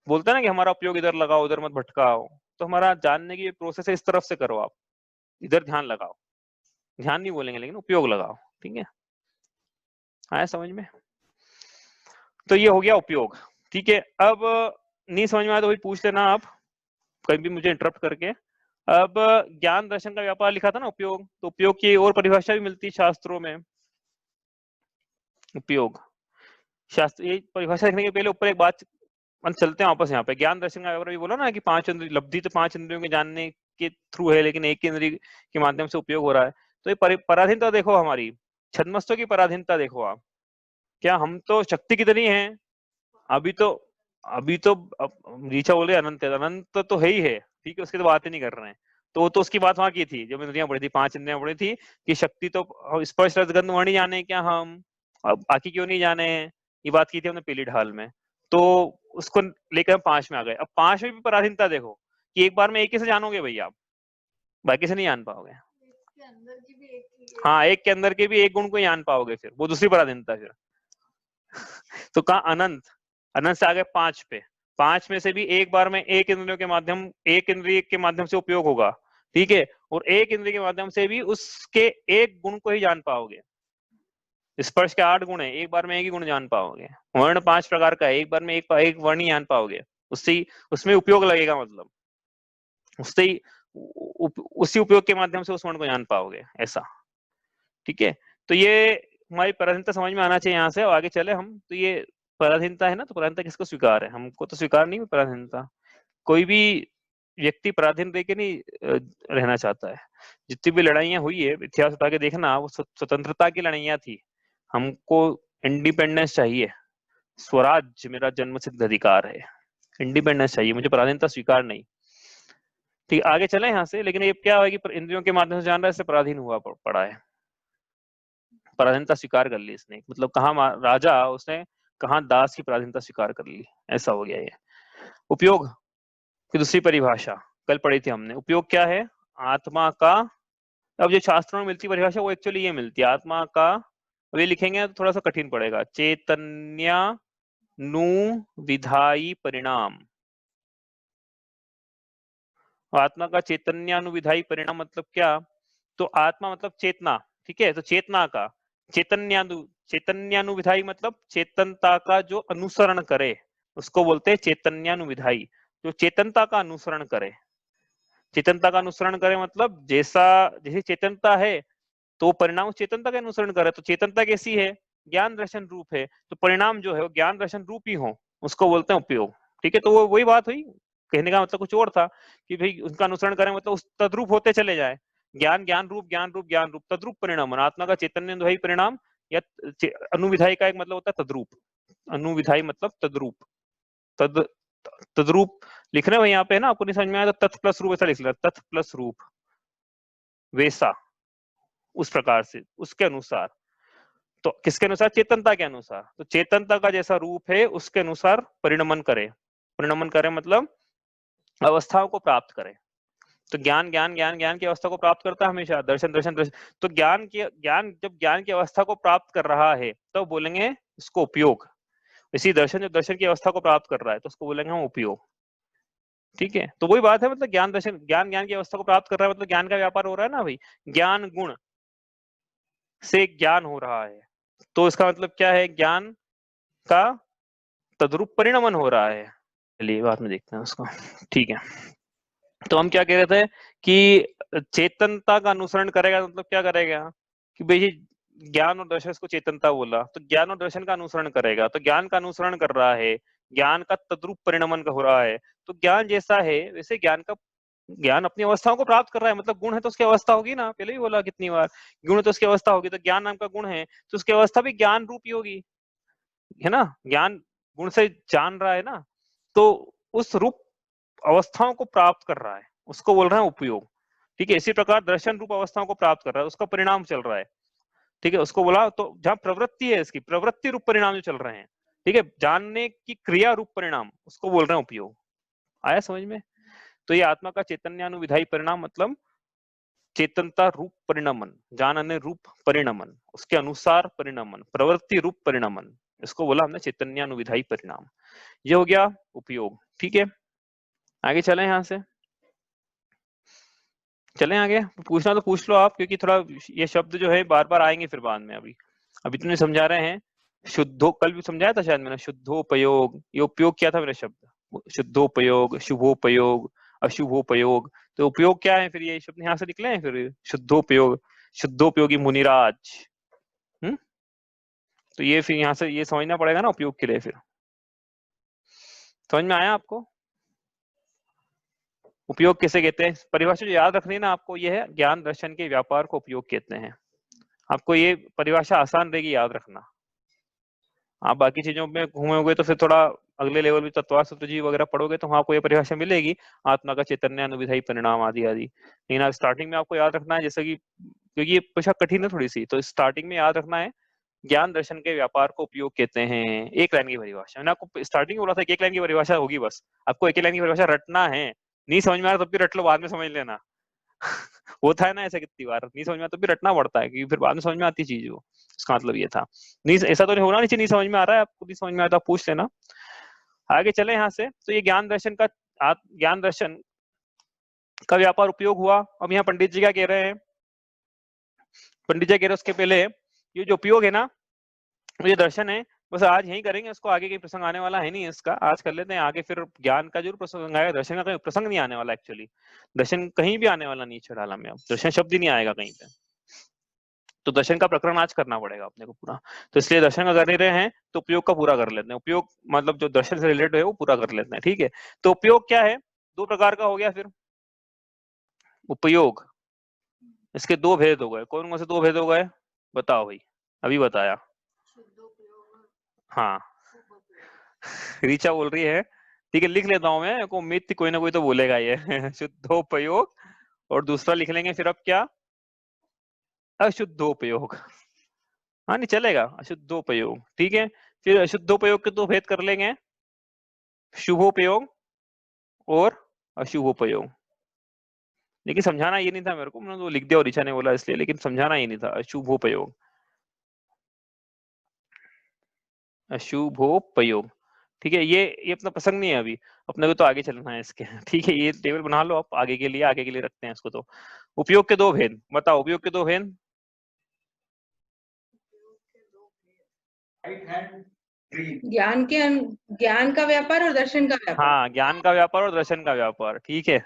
बोलते हैं ना कि हमारा उपयोग इधर लगाओ उधर मत भटकाओ, तो हमारा जानने की प्रोसेस है इस तरफ से करो, आप इधर ध्यान लगाओ, ध्यान नहीं बोलेंगे लेकिन उपयोग लगाओ, ठीक है, आया समझ में। तो ये हो गया उपयोग, ठीक है। अब नहीं समझ में आया तो वही पूछ लेना आप कहीं भी मुझे इंटरप्ट करके। अब ज्ञान दर्शन का व्यापार लिखा था ना उपयोग, तो उपयोग की और परिभाषा भी मिलती है शास्त्रों में। उपयोग शास्त्र, ये परिभाषा लिखने के पहले ऊपर एक बात हम चलते हैं वापस यहाँ पे। ज्ञान दर्शन का व्यापार भी बोला ना कि पांच इंद्रिय लब्धि तो पांच इंद्रियों के जानने के थ्रू है, लेकिन एक इंद्रिय के माध्यम से उपयोग हो रहा है। तो ये पराधीनता देखो, हमारी छद्मस्तों की पराधीनता देखो आप, क्या हम तो शक्ति कितनी है, अभी तो ऋचा बोल रहे अनंत है, अनंत तो है ही है, ठीक है, उसकी तो बात ही नहीं कर रहे हैं। तो उसकी बात वहां की थी जब इंद्रियां पड़ी थी, पांच इंद्रियां पड़ी थी कि शक्ति तो स्पर्श रस गंध वर्ण ही जाने क्या हम, अब बाकी क्यों नहीं जाने, ये बात की थी हमने पीली ढाल में। तो उसको लेकर हम पांच में आ गए। अब पांच में भी पराधीनता देखो कि एक बार में एक ही से जानोगे भैया, आप बाकी से नहीं जान पाओगे। इसके अंदर की भी एक हाँ, एक के अंदर के भी एक गुण को जान पाओगे, फिर वो दूसरी पराधीनता फिर। तो कहा अनंत, अनंत से आगे पांच पे, पांच में से भी एक बार में एक इंद्रियों के माध्यम, एक इंद्रिय के माध्यम से उपयोग होगा, ठीक है, और एक इंद्रिय के माध्यम से भी उसके एक गुण को ही जान पाओगे। स्पर्श के 8 गुण है, एक बार में एक ही गुण जान पाओगे। वर्ण 5 प्रकार का है, एक बार में एक वर्ण ही जान पाओगे, उससे उसमें उपयोग लगेगा, मतलब उससे ही उसी उपयोग के माध्यम से उस वर्ण को जान पाओगे, ऐसा, ठीक है। तो ये हमारी पराधीनता समझ में आना चाहिए यहाँ से। और आगे चले हम, तो ये पराधीनता है ना, तो पराधीनता किसको स्वीकार है, हमको तो स्वीकार नहीं है पराधीनता। कोई भी व्यक्ति पराधीन रह के नहीं रहना चाहता है। जितनी भी लड़ाइयां हुई है इतिहास उठा के देखना, वो स्वतंत्रता की लड़ाइयां थी। हमको इंडिपेंडेंस चाहिए, स्वराज्य मेरा जन्मसिद्ध अधिकार है, इंडिपेंडेंस चाहिए, मुझे पराधीनता स्वीकार नहीं। ठीक, आगे चले यहाँ से। लेकिन ये क्या है कि इंद्रियों के माध्यम से जान रहा है, इससे पराधीन हुआ पड़ा है, पराधीनता स्वीकार कर ली इसने, मतलब कहा राजा, उसने कहा दास की पराधीनता स्वीकार कर ली, ऐसा हो गया ये। उपयोग की दूसरी परिभाषा कल पढ़ी थी हमने। उपयोग क्या है, आत्मा का, अब जो शास्त्रों में मिलती परिभाषा वो एक्चुअली ये मिलती है, आत्मा का, अब ये लिखेंगे तो थोड़ा सा कठिन पड़ेगा, चैतन्यानु विधायी परिणाम। आत्मा का चैतन्यानुविधायी परिणाम मतलब क्या, तो आत्मा मतलब चेतना, ठीक है, तो चेतना का चैतन्यानुविधायी मतलब चेतनता का जो अनुसरण करे, उसको बोलते हैं चैतन्यानुविधायी, जो चेतनता का अनुसरण करे। चेतनता का अनुसरण करे मतलब जैसी चेतनता है तो परिणाम चेतनता का अनुसरण करे। तो चेतनता कैसी है, ज्ञान दर्शन रूप है, तो परिणाम जो है वो ज्ञान दर्शन रूप ही हो, उसको बोलते हैं उपयोग, ठीक है। तो वो वही बात हुई, कहने का मतलब कुछ और था कि भाई उनका अनुसरण करें मतलब उस तद्रूप होते चले जाए, ज्ञान ज्ञान रूप ज्ञान रूप ज्ञान रूप तद्रूप परिणाम, आत्मा का चैतन्य परिणाम या अनुविधायी का एक मतलब होता है तद्रूप, अनुविधायी मतलब तद्रूप, तद्रूप लिख रहे हो यहाँ पे ना, आपको नहीं समझ में आया तो तत् प्लस रूप ऐसा लिख लिया, तत् प्लस रूप, वैसा, उस प्रकार से, उसके अनुसार। तो किसके अनुसार, चेतनता के अनुसार, तो चेतनता का जैसा रूप है उसके अनुसार परिणमन करे, परिणमन करे मतलब अवस्थाओं को प्राप्त करे। तो ज्ञान ज्ञान ज्ञान ज्ञान की अवस्था को प्राप्त करता है हमेशा, दर्शन दर्शन दर्शन। तो ज्ञान जब ज्ञान की अवस्था को प्राप्त कर रहा है तो बोलेंगे इसको उपयोग। इसी दर्शन जब दर्शन की अवस्था को प्राप्त कर रहा है तो उसको बोलेंगे हम उपयोग, ठीक है। तो वही बात है, मतलब ज्ञान दर्शन, ज्ञान ज्ञान की अवस्था को प्राप्त कर रहा है मतलब ज्ञान का व्यापार हो रहा है ना भाई, ज्ञान गुण से ज्ञान हो रहा है, तो इसका मतलब क्या है, ज्ञान का तद्रूप परिणमन हो रहा है। चलिए बाद में देखते हैं उसको, ठीक है। तो हम क्या कह रहे थे कि चेतनता का अनुसरण करेगा, मतलब क्या करेगा कि भाई ज्ञान और दर्शन को चेतनता बोला, तो ज्ञान और दर्शन का अनुसरण करेगा, तो ज्ञान का अनुसरण कर रहा है, ज्ञान का तद्रूप परिणमन का हो रहा है। तो ज्ञान जैसा है वैसे ज्ञान अपनी अवस्थाओं को प्राप्त कर रहा है, मतलब गुण है तो उसकी अवस्था होगी ना, पहले भी बोला कितनी बार, गुण है तो उसकी अवस्था होगी, तो ज्ञान नाम का गुण है तो उसकी अवस्था भी ज्ञान रूपी होगी, है ना, ज्ञान गुण से जान रहा है ना, तो उस रूप अवस्थाओं को प्राप्त कर रहा है, उसको बोल रहे हैं उपयोग, ठीक है। इसी प्रकार दर्शन रूप अवस्थाओं को प्राप्त कर रहा है, उसका परिणाम चल रहा है, ठीक है, उसको बोला। तो जहां प्रवृत्ति है, इसकी प्रवृत्ति रूप परिणाम जो चल रहे हैं, ठीक है, जानने की क्रिया रूप परिणाम, उसको बोल रहे हैं उपयोग। आया समझ में। तो ये आत्मा का चैतन्यानुविधायी परिणाम मतलब चेतनता रूप परिणमन, जानने रूप परिणमन, उसके अनुसार परिणमन, प्रवृत्ति रूप परिणमन, इसको बोला हमने चैतन्यानुविधायी परिणाम। ये हो गया उपयोग। ठीक है, आगे चलें, यहाँ से चलें आगे। पूछना तो पूछ लो आप, क्योंकि थोड़ा ये शब्द जो है बार बार आएंगे फिर बाद में। अभी तुमने समझा रहे हैं शुद्धो, कल भी समझाया था शायद मैंने, शुद्धोपयोग, ये उपयोग क्या था मेरा शब्द, शुद्धोपयोग, शुभोपयोग, अशुभोपयोग। तो उपयोग क्या है फिर, ये शब्द यहाँ से निकले हैं फिर, शुद्धोपयोग, शुद्धोपयोगी मुनिराज। तो ये फिर यहाँ से ये समझना पड़ेगा ना उपयोग के लिए। फिर समझ में आया आपको उपयोग किसे कहते हैं? परिभाषा जो याद रखनी है ना आपको, ये है ज्ञान दर्शन के व्यापार को उपयोग कहते हैं। आपको ये परिभाषा आसान रहेगी याद रखना। आप बाकी चीजों में घूमोगे तो फिर थोड़ा अगले लेवल में तत्व सत्यजीव वगैरह पढ़ोगे तो आपको ये परिभाषा मिलेगी, आत्मा का चैतन्य अनुविधायी परिणाम आदि आदि। लेकिन आप स्टार्टिंग में आपको याद रखना है, जैसे कि क्योंकि ये परिभाषा कठिन है थोड़ी सी, तो स्टार्टिंग में याद रखना है ज्ञान दर्शन के व्यापार को उपयोग कहते हैं। एक लाइन की परिभाषा, मैंने आपको स्टार्टिंग में बोला था कि एक लाइन की परिभाषा होगी, बस आपको एक लाइन की परिभाषा रटना है। नहीं समझ में आ रहा तब भी रट लो, बाद में समझ लेना। होता है ना ऐसा, कितनी बार नहीं समझ में आता तो भी रटना पड़ता है, क्योंकि फिर बाद में समझ में आती चीज वो। इसका मतलब ये था, नहीं ऐसा तो नहीं होना नहीं चाहिए, नहीं समझ में आ रहा है आपको, नहीं समझ में आता पूछ लेना। आगे चले यहाँ से। तो ये ज्ञान दर्शन का व्यापार उपयोग हुआ। अब यहाँ पंडित जी क्या कह रहे हैं, पंडित जी कह रहे हैं उसके पहले ये जो उपयोग है ना, ये दर्शन है, बस आज यही करेंगे, उसको आगे कहीं प्रसंग आने वाला है नहीं इसका, आज कर लेते हैं। आगे फिर ज्ञान का जरूर प्रसंग आएगा, दर्शन का कहीं प्रसंग नहीं आने वाला। एक्चुअली दर्शन कहीं भी आने वाला नहीं चढ़ाला में, अब दर्शन शब्द ही नहीं आएगा कहीं पे। तो दर्शन का प्रकरण आज करना पड़ेगा अपने को पूरा। तो इसलिए दर्शन का कर नहीं रहे हैं तो उपयोग का पूरा कर लेते हैं। उपयोग मतलब जो दर्शन से रिलेटेड है वो पूरा कर लेते हैं। ठीक है, तो उपयोग क्या है, दो प्रकार का हो गया फिर उपयोग। इसके दो भेद हो गए। कौन कौन से दो भेद हो गए बताओ भाई, अभी बताया। हाँ रीचा बोल रही है, ठीक है लिख लेता हूं मैं, को उम्मीद थी कोई ना कोई तो बोलेगा ये शुद्धोपयोग, और दूसरा लिख लेंगे फिर अब क्या, अशुद्धोपयोग। हाँ नहीं चलेगा, अशुद्धोपयोग। ठीक है, फिर अशुद्धोपयोग के दो भेद कर लेंगे, शुभोपयोग और अशुभोपयोग। लेकिन समझाना ये नहीं था मेरे को, मैंने तो लिख दिया और ऋचा ने बोला इसलिए, लेकिन समझाना ये नहीं था। अशुभोपयोग, अशुभोपयोग। ठीक है, ये अपना प्रसंग नहीं है अभी, अपने को तो आगे चलना है इसके। ठीक है, ये टेबल बना लो आप आगे के लिए रखते हैं इसको। तो उपयोग के दो भेद बताओ, उपयोग के दो भेद। ज्ञान का व्यापार और दर्शन का व्यापार। हाँ, ज्ञान का व्यापार और दर्शन का व्यापार। ठीक है,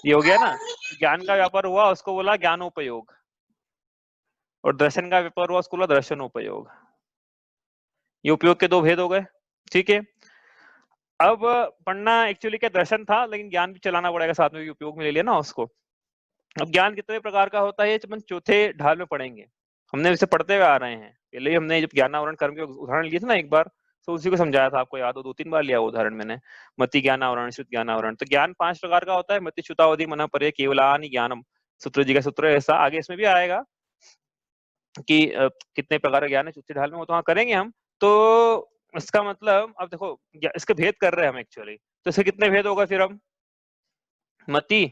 ये हो गया ना, ज्ञान का व्यापार हुआ उसको बोला ज्ञानोपयोग, और दर्शन का व्यापार हुआ उसको बोला दर्शनोपयोग। ये उपयोग के दो भेद हो गए। ठीक है, अब पढ़ना एक्चुअली क्या दर्शन था, लेकिन ज्ञान भी चलाना पड़ेगा साथ में, उपयोग में ले लिया ना उसको। अब ज्ञान कितने प्रकार का होता है अपन चौथे ढाल में पढ़ेंगे। हमने इसे पढ़ते हुए आ रहे हैं, पहले ही हमने जब ज्ञानावरण कर्म के उदाहरण लिए थे ना एक बार, तो उसी को समझाया था, आपको याद हो, 2-3 बार लिया उदाहरण मैंने। मति ज्ञानावरण, शुद्ध ज्ञानावरण। तो ज्ञान 5 प्रकार का होता है, मति, श्रुतावधि, मन, पर्य, केवलानि ज्ञानम। सूत्र जी का सूत्र ऐसा, आगे इसमें भी आएगा कि कितने प्रकार का ज्ञान है चौथे ढाल में, वो तो वहां करेंगे हम। तो इसका मतलब अब देखो इसके भेद कर रहे हैं हम एक्चुअली, तो इसके कितने भेद होगा फिर हम, मति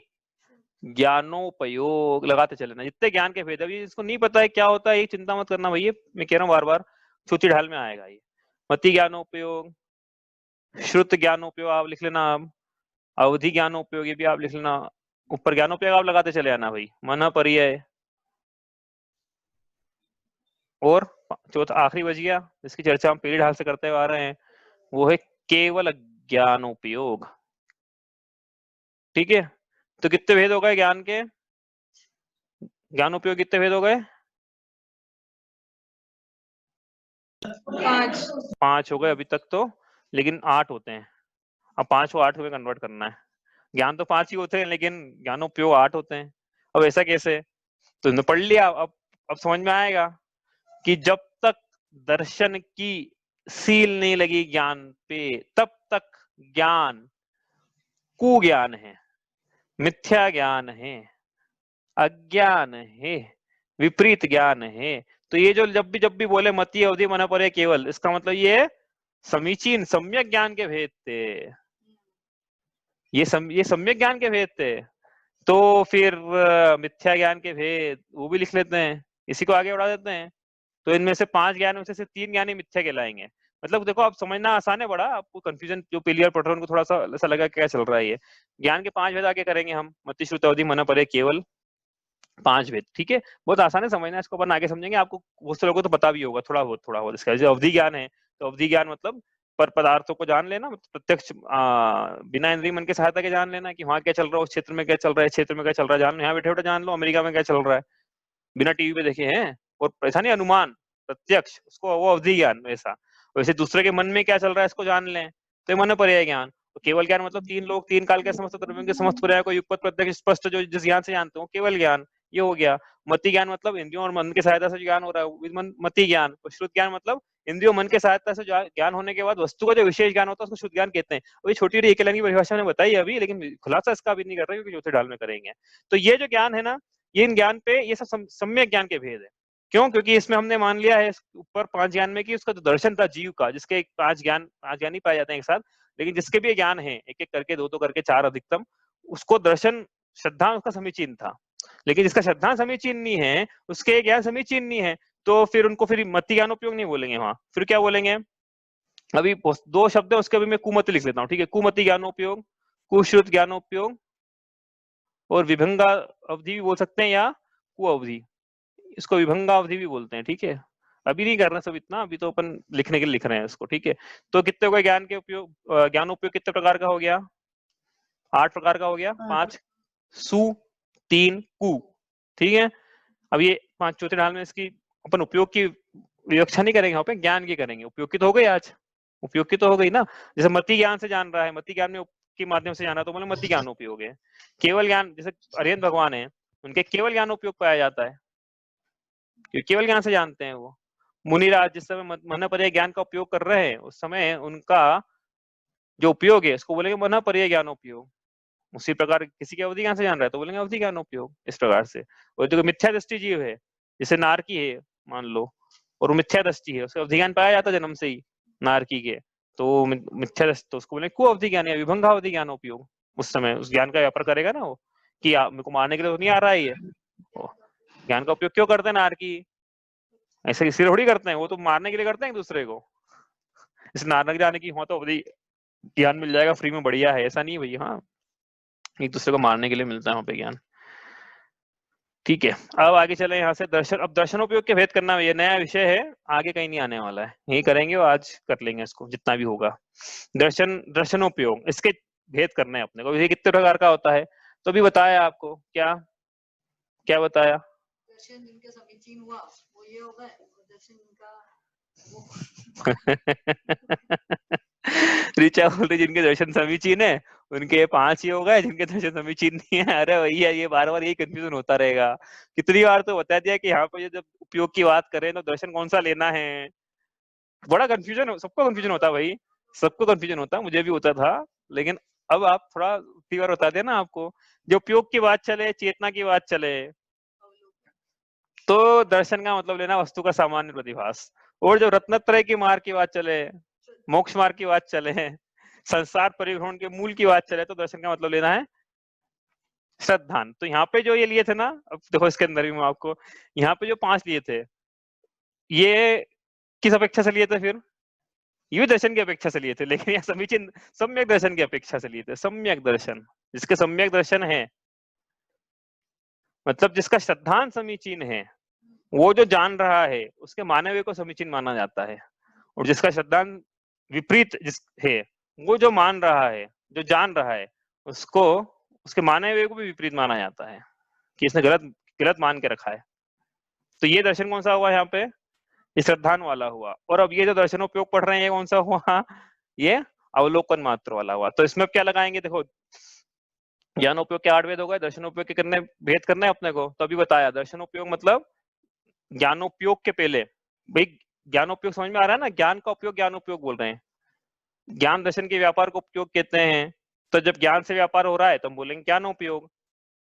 ज्ञानोपयोग लगाते चले ना, जितने ज्ञान के भेद। अभी इसको नहीं पता है क्या होता है, ये चिंता मत करना भैया, मैं कह रहा हूँ बार बार, चौथी ढाल में आएगा ये। मति ज्ञानोपयोग, श्रुत ज्ञानोपयोग आप लिख लेना, आप अवधि ज्ञानोपयोग ये भी आप लिख लेना, ऊपर ज्ञानोपयोग आप लगाते चले आना भाई, मन, पर्याय। और चौथा आखिरी बच गया, जिसकी चर्चा हम पहली ढाल से करते हुए आ रहे हैं, वो है केवल ज्ञानोपयोग। ठीक है, तो कितने भेद हो गए ज्ञान के, ज्ञानोपयोग कितने भेद हो गए, 5 हो गए अभी तक तो, लेकिन 8 होते हैं। अब 5 को 8 में कन्वर्ट करना है। ज्ञान तो 5 ही होते हैं, लेकिन ज्ञानोपयोग 8 होते हैं। अब ऐसा कैसे, तो तुमने पढ़ लिया, अब समझ में आएगा कि जब तक दर्शन की सील नहीं लगी ज्ञान पे, तब तक ज्ञान कुज्ञान है, मिथ्या ज्ञान है, अज्ञान है, विपरीत ज्ञान है। तो ये जो जब भी बोले मति, अवधि, मन, पर्याय, केवल, इसका मतलब ये समीचीन सम्यक ज्ञान के भेद थे। ये सम्यक ज्ञान के भेद थे। तो फिर मिथ्या ज्ञान के भेद वो भी लिख लेते हैं, इसी को आगे बढ़ा देते हैं। तो इनमें से 5 ज्ञान में से 3 ज्ञान ही मिथ्या कहलाएंगे। मतलब देखो आप समझना आसान है बड़ा, आपको कंफ्यूजन जो पहली बार पढ़ रहे हैं उनको थोड़ा सा ऐसा लगा क्या चल रहा है ये। ज्ञान के 5 भेद आगे करेंगे हम, मति श्रुति अवधि मन परे केवल 5 भेद, ठीक है। बहुत आसान है समझना, इसको अपन आगे समझेंगे। आपको बहुत से लोगों को तो पता भी होगा थोड़ा बहुत इसका। जो अवधि ज्ञान है, तो अवधि ज्ञान मतलब पर पदार्थों को जान लेना, प्रत्यक्ष बिना इंद्रिय मन की सहायता के जान लेना कि वहाँ क्या चल रहा है, उस क्षेत्र में क्या चल रहा है, क्षेत्र में क्या चल रहा है जान लो। यहाँ बैठे बैठे जान लो अमेरिका में क्या चल रहा है, बिना टीवी पे देखे हैं। और ऐसा नहीं अनुमान, प्रत्यक्ष, उसको वो अवधि ज्ञान। वैसा वैसे दूसरे के मन में क्या चल रहा है इसको जान लें, तो मन पर्याय ज्ञान। तो केवल ज्ञान मतलब 3 लोग 3 काल के समस्त द्रव्यों के समस्त पर्याय को युगपत प्रत्यक्ष स्पष्ट जो जिस ज्ञान से जानते हो केवल ज्ञान, ये हो गया। मति ज्ञान मतलब इंद्रियों और मन की सहायता से ज्ञान हो रहा है, मति ज्ञान। और श्रुत ज्ञान मतलब इंद्रियों मन के सहायता से ज्ञान होने के बाद वस्तु का जो विशेष ज्ञान होता है उसको शुद्ध ज्ञान कहते हैं। वही छोटी छोटी एक लाइन की परिभाषा मैंने बताई अभी, लेकिन खुलासा इसका अभी नहीं कर रहे क्योंकि चौथे डाल में करेंगे। तो ये जो ज्ञान है ना, ये इन ज्ञान पे ये सब सम्यक ज्ञान के भेद है। क्यों? क्योंकि इसमें हमने मान लिया है ऊपर 5 ज्ञान में कि उसका जो दर्शन था जीव का, जिसके 5 ज्ञान ही पाए जाते हैं एक साथ, लेकिन जिसके भी ज्ञान है एक एक करके, 2 करके 4 अधिकतम, उसको दर्शन श्रद्धा उसका समीचीन था। लेकिन जिसका श्रद्धा समीचीन नहीं है, उसके ज्ञान समीचीन नहीं है, तो फिर उनको फिर मति ज्ञानोपयोग नहीं बोलेंगे वहां। फिर क्या बोलेंगे? अभी 2 शब्द है उसके, अभी मैं कुमति लिख लेता हूँ, ठीक है। कुमति ज्ञानोपयोग, कुश्रुत ज्ञानोपयोग, और विभंगा अवधि भी बोल सकते हैं या कुअवधि, इसको विभंगा अवधि भी बोलते हैं, ठीक है। अभी नहीं करना सब इतना, अभी तो अपन लिखने के लिए लिख रहे हैं इसको, ठीक है। तो कितने हो गए ज्ञान के उपयोग, ज्ञान उपयोग कितने प्रकार का हो गया? 8 प्रकार का हो गया। 5 सु 3 कु, ठीक है। अब ये 5 चौथे ढाल में इसकी अपन उपयोग की विवक्षा नहीं करेंगे, यहाँ पे ज्ञान की करेंगे। उपयोग की तो हो गई आज, उपयोग की तो हो गई ना। जैसे मति ज्ञान से जान रहा है, मति ज्ञान में के माध्यम से जाना, तो मतलब मति ज्ञान उपयोग है। केवल ज्ञान, जैसे अरिहंत भगवान है, उनके केवल ज्ञान उपयोग पाया जाता है, क्योंकि केवल ज्ञान से जानते हैं वो। मुनिराज जिस समय मन पर्याय ज्ञान का उपयोग कर रहे हैं, उस समय उनका जो उपयोग है उसको बोलेंगे मन पर्याय ज्ञान उपयोग। उसी प्रकार किसी की अवधि ज्ञान से जान रहा है तो बोलेंगे अवधि ज्ञान उपयोग, इस प्रकार से। और जो मिथ्या दृष्टि जीव है, जैसे नारकी है मान लो, और मिथ्या दृष्टि है, उसका अवधि ज्ञान पाया जाता है जन्म से ही नारकी के, तो मिथ्या दृष्टि, तो उसको बोलेंगे कुअवधि ज्ञान या विभंगावधि ज्ञान उपयोग। उस समय उस ज्ञान का व्यापार करेगा ना वो, कि मेरे को मारने के लिए तो नहीं आ रहा है ये, ज्ञान का उपयोग क्यों करते हैं नारकी? ऐसे इसलिए थोड़ी करते हैं, वो तो मारने के लिए करते हैं एक दूसरे को। इस नारक जाने की वहां तो अवधि ज्ञान मिल जाएगा फ्री में, बढ़िया है, ऐसा नहीं भाई। हाँ, एक दूसरे को मारने के लिए मिलता है वहां पे ज्ञान, ठीक है। अब आगे चले यहाँ से दर्शन। अब दर्शनोपयोग के भेद करना ये नया विषय है, आगे कहीं नहीं आने वाला है, यही करेंगे और आज कर लेंगे इसको जितना भी होगा। दर्शनोपयोग, इसके भेद करने हैं अपने को। ये कितने प्रकार का होता है तो अभी बताया आपको, क्या क्या बताया? दर्शन जिनके समीचीन हुआ वो ये होगा, और दर्शन जिनका ऋचा बोलते जिनके दर्शन समीचीन है उनके 5 ही हो गए, जिनके दर्शन समीचीन नहीं है। अरे भैया ये बार बार यही कंफ्यूजन होता रहेगा। कितनी बार तो बता दिया कि यहाँ पे जब उपयोग की बात करें तो दर्शन कौन सा लेना है। बड़ा कंफ्यूजन, सबको कंफ्यूजन होता है भाई, सबको कंफ्यूजन होता है, मुझे भी होता था। लेकिन अब आप थोड़ा इतनी बार बता दिया ना आपको, जो उपयोग की बात चले, चेतना की बात चले, तो दर्शन का मतलब लेना वस्तु का सामान्य प्रतिभास। और जब रत्नत्रय की मार्ग की बात चले, मोक्ष मार्ग की बात चले, संसार परिभ्रमण के मूल की बात चले, तो दर्शन का मतलब लेना है श्रद्धान। तो यहाँ पे जो ये लिए थे ना, अब देखो इसके अंदर भी मैं आपको, यहाँ पे जो 5 लिए थे, ये किस अपेक्षा से लिए थे? फिर ये दर्शन की अपेक्षा से लिए थे, लेकिन यहाँ समीचीन सम्यक दर्शन की अपेक्षा से लिए थे। सम्यक दर्शन, जिसके सम्यक दर्शन है, मतलब जिसका श्रद्धान समीचीन है, वो जो जान रहा है उसके माने हुए को समीचीन माना जाता है। और जिसका श्रद्धान विपरीत जिस है, वो जो मान रहा है, जो जान रहा है, उसको उसके माने हुए को भी विपरीत माना जाता है कि इसने गलत गलत मान के रखा है। तो ये दर्शन कौन सा हुआ यहाँ पे? ये श्रद्धान वाला हुआ। और अब ये जो दर्शनोपयोग पढ़ रहे हैं, ये कौन सा हुआ? ये अवलोकन मात्र वाला हुआ। तो इसमें क्या लगाएंगे? देखो, ज्ञानोपयोग के 8 भेद हो गए, दर्शनोपयोग के करने भेद करने अपने को। तो अभी बताया दर्शनोपयोग मतलब ज्ञानोपयोग के पहले। भाई ज्ञानोपयोग समझ में आ रहा है ना? ज्ञान का उपयोग ज्ञानोपयोग बोल रहे हैं। ज्ञान दर्शन के व्यापार को उपयोग कहते हैं। तो जब ज्ञान से व्यापार हो रहा है तो हम बोलेंगे ज्ञानोपयोग,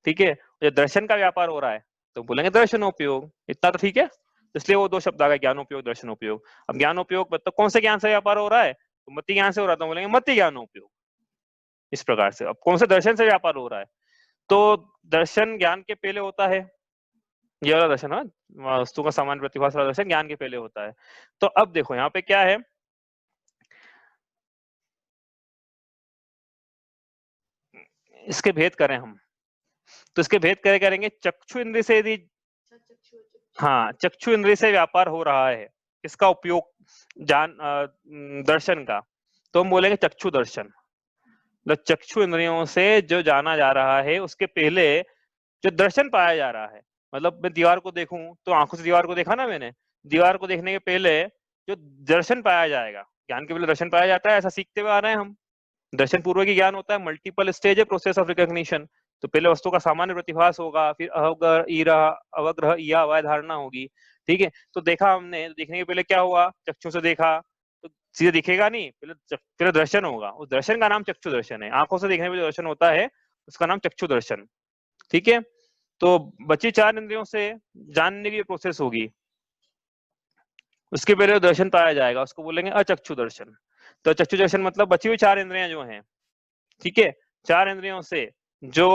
ठीक है। जब दर्शन का व्यापार हो रहा है तो बोलेंगे दर्शनोपयोग। इतना तो ठीक है। इसलिए वो 2 शब्द आ गए, ज्ञानोपयोग दर्शनोपयोग। अब ज्ञानोपयोग मतलब कौन से ज्ञान से व्यापार हो रहा है? तो मति ज्ञान से हो रहा है तो बोलेंगे मति ज्ञानोपयोग। इस प्रकार से अब कौन से दर्शन से व्यापार हो रहा है? तो दर्शन ज्ञान के पहले होता है, ये वाला दर्शन, हाँ, वस्तु का सामान्य प्रतिभास वाला दर्शन ज्ञान के पहले होता है। तो अब देखो यहाँ पे क्या है, इसके भेद करें हम, तो इसके भेद करेंगे चक्षु इंद्रिय से यदि, हाँ, चक्षु इंद्रिय से व्यापार हो रहा है, इसका उपयोग दर्शन का, तो हम बोलेंगे चक्षु दर्शन। मतलब चक्षु इंद्रियों से जो जाना जा रहा है उसके पहले जो दर्शन पाया जा रहा है, मतलब मैं दीवार को देखूं तो आंखों से दीवार को देखा ना मैंने, दीवार को देखने के पहले जो दर्शन पाया जाएगा, ज्ञान के पहले दर्शन पाया जाता है, ऐसा सीखते हुए आ रहे हैं हम। दर्शन पूर्वक ही ज्ञान होता है, मल्टीपल स्टेज है प्रोसेस ऑफ रिकॉग्निशन। तो पहले वस्तु का सामान्य प्रतिभास होगा, फिर अवग्रह या अवय धारणा होगी, ठीक है। तो देखा हमने, देखने के पहले क्या हुआ, चक्षु से देखा, तो सीधे दिखेगा नहीं, पहले दर्शन होगा, उस दर्शन का नाम चक्षु दर्शन है। आंखों से देखने में जो दर्शन होता है उसका नाम चक्षु दर्शन, ठीक है। तो बची 4 इंद्रियों से जानने की प्रोसेस होगी, उसके पहले दर्शन पाया जाएगा, उसको बोलेंगे अचक्षु दर्शन। तो चक्षु दर्शन मतलब बची हुई 4 इंद्रियां जो हैं, ठीक है, 4 इंद्रियों से जो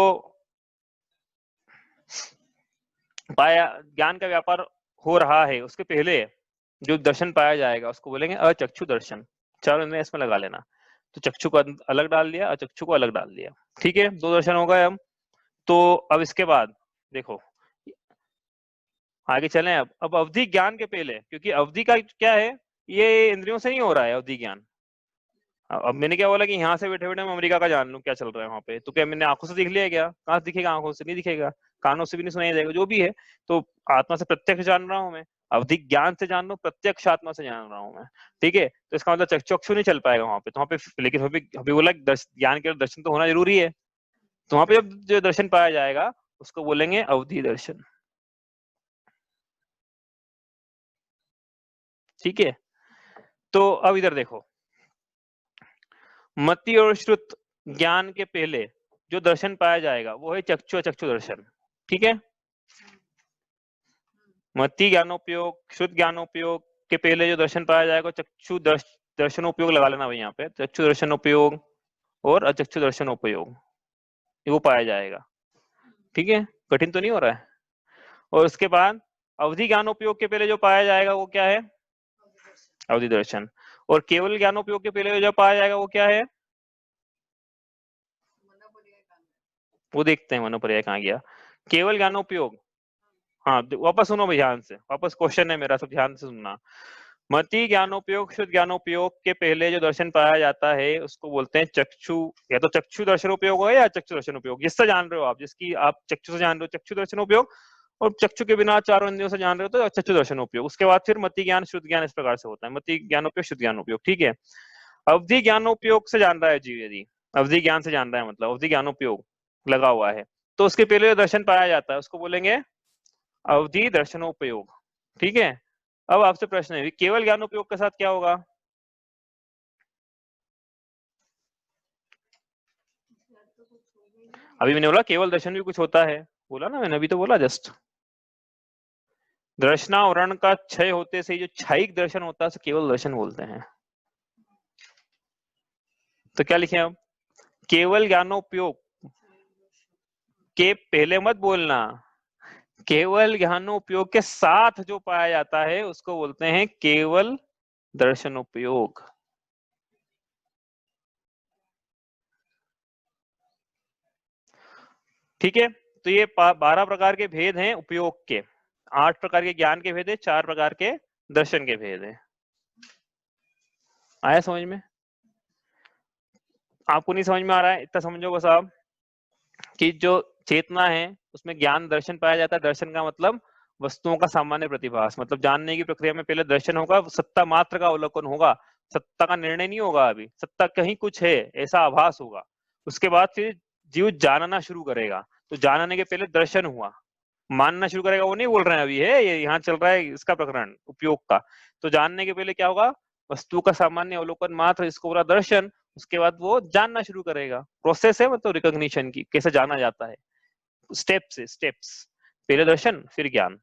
पाया ज्ञान का व्यापार हो रहा है उसके पहले जो दर्शन पाया जाएगा उसको बोलेंगे अचक्षु दर्शन। 4 इंद्रियां इसमें लगा लेना, तो चक्षु को अलग डाल दिया, अचक्षु को अलग डाल दिया, ठीक है, 2 दर्शन हो गए हम। तो अब इसके बाद देखो आगे चलें। अब अवधि ज्ञान के पहले, क्योंकि अवधि का क्या है, ये इंद्रियों से नहीं हो रहा है अवधि ज्ञान। अब मैंने क्या बोला कि यहाँ से बैठे बैठे मैं अमेरिका का जान लूं क्या चल रहा है वहां पे, तो क्या मैंने आंखों से देख लिया, क्या कहाँ से दिखेगा, आंखों से नहीं दिखेगा, कानों से भी नहीं सुनाई देगा, जो भी है। तो आत्मा से प्रत्यक्ष जान रहा हूं मैं, अवधि ज्ञान से जान रहा हूँ, प्रत्यक्ष आत्मा से जान रहा हूँ मैं, ठीक है। तो इसका मतलब चक्षु नहीं चल पाएगा वहां पे, तो वहां पे लेकिन अभी बोला ज्ञान के दर्शन तो होना जरूरी है। तो वहां पे जब जो दर्शन पाया जाएगा उसको बोलेंगे अवधि दर्शन, ठीक है। तो अब इधर देखो, मति और श्रुत ज्ञान के पहले जो दर्शन पाया जाएगा वो है चक्षु अचक्षु दर्शन, ठीक है। मति ज्ञानोपयोग, श्रुत ज्ञानोपयोग के पहले जो दर्शन पाया जाएगा चक्षु दर्शनोपयोग लगा लेना भाई यहाँ पे, चक्षु दर्शनोपयोग और अचक्षु दर्शनोपयोग, वो पाया जाएगा, ठीक है, कठिन तो नहीं हो रहा है। और उसके बाद अवधि ज्ञानोपयोग के पहले जो पाया जाएगा वो क्या है, अवधि दर्शन। और केवल ज्ञानोपयोग के पहले जो पाया जाएगा वो क्या है, वो देखते हैं, मनोपर्याय कहाँ गया, केवल ज्ञानोपयोग। हाँ वापस सुनो भाई ध्यान से, वापस क्वेश्चन है मेरा, सब ध्यान से सुनना। मति ज्ञानोपयोग, शुद्ध ज्ञानोपयोग के पहले जो दर्शन पाया जाता है उसको बोलते हैं चक्षु, या तो चक्षु दर्शनोपयोग हो या चक्षु दर्शनोपयोग, जिससे जान रहे हो आप, जिसकी आप चक्षु से जान रहे हो चक्षु दर्शनोपयोग, और चक्षु के बिना 4 इंद्रियों से जान रहे हो तो चक्षु दर्शनोपयोग। उसके बाद फिर मति ज्ञान शुद्ध ज्ञान इस प्रकार से होता है, मति ज्ञानोपयोग शुद्ध ज्ञानोपयोग, ठीक है। अवधि ज्ञानोपयोग से जान रहा है जीव, यदि अवधि ज्ञान से जान रहा है मतलब अवधि ज्ञानोपयोग लगा हुआ है, तो उसके पहले जो दर्शन पाया जाता है उसको बोलेंगे अवधि दर्शनोपयोग, ठीक है। अब आपसे प्रश्न है केवल ज्ञानोपयोग के साथ क्या होगा, अभी मैंने बोला केवल दर्शन भी कुछ होता है, बोला ना मैंने, अभी तो बोला जस्ट। दर्शनावरण का क्षय होते से जो क्षयिक दर्शन होता है उसे केवल दर्शन बोलते हैं। तो क्या लिखे अब, केवल ज्ञानोपयोग के पहले मत बोलना, केवल ज्ञानोपयोग के साथ जो पाया जाता है उसको बोलते हैं केवल दर्शनोपयोग, ठीक है। तो ये 12 प्रकार के भेद हैं उपयोग के, 8 प्रकार के ज्ञान के भेद है, 4 प्रकार के दर्शन के भेद है। आया समझ में, आपको नहीं समझ में आ रहा है इतना समझो बस आप, कि जो चेतना है उसमें ज्ञान दर्शन पाया जाता है। दर्शन का मतलब वस्तुओं का सामान्य प्रतिभास, मतलब जानने की प्रक्रिया में पहले दर्शन होगा, सत्ता मात्र का अवलोकन होगा, सत्ता का निर्णय नहीं होगा, अभी सत्ता कहीं कुछ है ऐसा आभास होगा। उसके बाद फिर जीव जानना शुरू करेगा, तो जानने के पहले दर्शन हुआ, मानना शुरू करेगा वो नहीं बोल रहे हैं अभी, है ये यहाँ चल रहा है इसका प्रकरण उपयोग का। तो जानने के पहले क्या होगा, वस्तु का सामान्य अवलोकन मात्र, इसको पूरा दर्शन, उसके बाद वो जानना शुरू करेगा। प्रोसेस है मतलब रिकॉग्निशन की, कैसे जाना जाता है, स्टेप्स, पहले दर्शन फिर ज्ञान,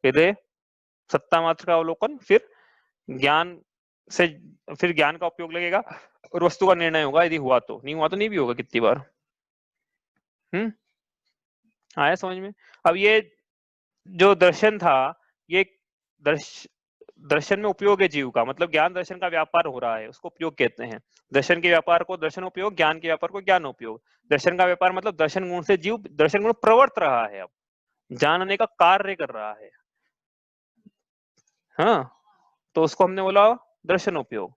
पहले सत्ता मात्र का अवलोकन, फिर ज्ञान से, फिर ज्ञान का उपयोग लगेगा और वस्तु का निर्णय होगा, यदि हुआ तो, नहीं हुआ तो नहीं भी होगा कितनी बार। आया समझ में? अब ये जो दर्शन था, ये दर्शन में उपयोग है जीव का, मतलब ज्ञान दर्शन का व्यापार हो रहा है, उसको उपयोग कहते हैं। दर्शन के व्यापार को दर्शन उपयोग, ज्ञान के व्यापार को ज्ञान उपयोग। दर्शन का व्यापार मतलब दर्शन गुण से जीव दर्शन गुण प्रवर्त रहा है, अब जानने का कार्य कर रहा है। हाँ, तो उसको हमने बोला दर्शन उपयोग,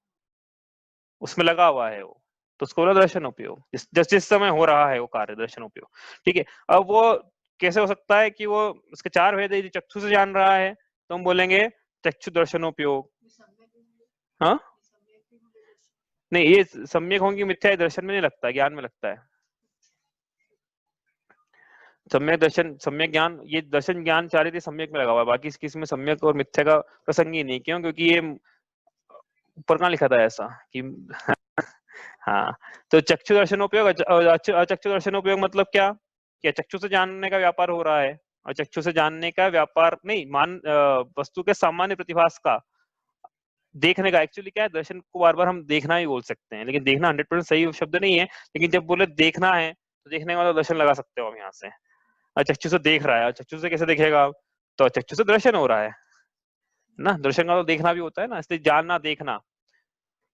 उसमें लगा हुआ है वो, तो उसको बोला दर्शन उपयोग, जिस समय हो रहा है वो कार्य दर्शन उपयोग। ठीक है, अब वो कैसे हो सकता है कि वो उसके चार भेद है, चक्षु से जान रहा है तो हम बोलेंगे चक्षु दर्शनोपयोग। हाँ नहीं, ये सम्यक होंगे मिथ्या दर्शन में नहीं लगता, ज्ञान में लगता है। सम्यक दर्शन, सम्यक ज्ञान, ये दर्शन ज्ञान चारित्र्य सम्यक में लगा हुआ है, बाकी किसी में सम्यक और मिथ्या का प्रसंग ही नहीं। क्यों? क्योंकि ये ऊपर कहाँ लिखा था ऐसा कि हाँ, तो चक्षु दर्शनोपयोग, अचक्षु दर्शनोपयोग मतलब क्या? कि चक्षु से जानने का व्यापार हो रहा है, और चक्षु से जानने का व्यापार नहीं, वस्तु के सामान्य प्रतिभास का देखने का। एक्चुअली क्या है, दर्शन को बार बार हम देखना ही बोल सकते हैं, लेकिन देखना 100% सही शब्द नहीं है, लेकिन जब बोले देखना है तो देखने का मतलब दर्शन लगा सकते हो हम यहाँ से। चक्षु से देख रहा है, चक्षु से कैसे देखेगा? तो चक्षु से दर्शन हो रहा है ना, दर्शन का तो देखना भी होता है ना, इसलिए जानना देखना।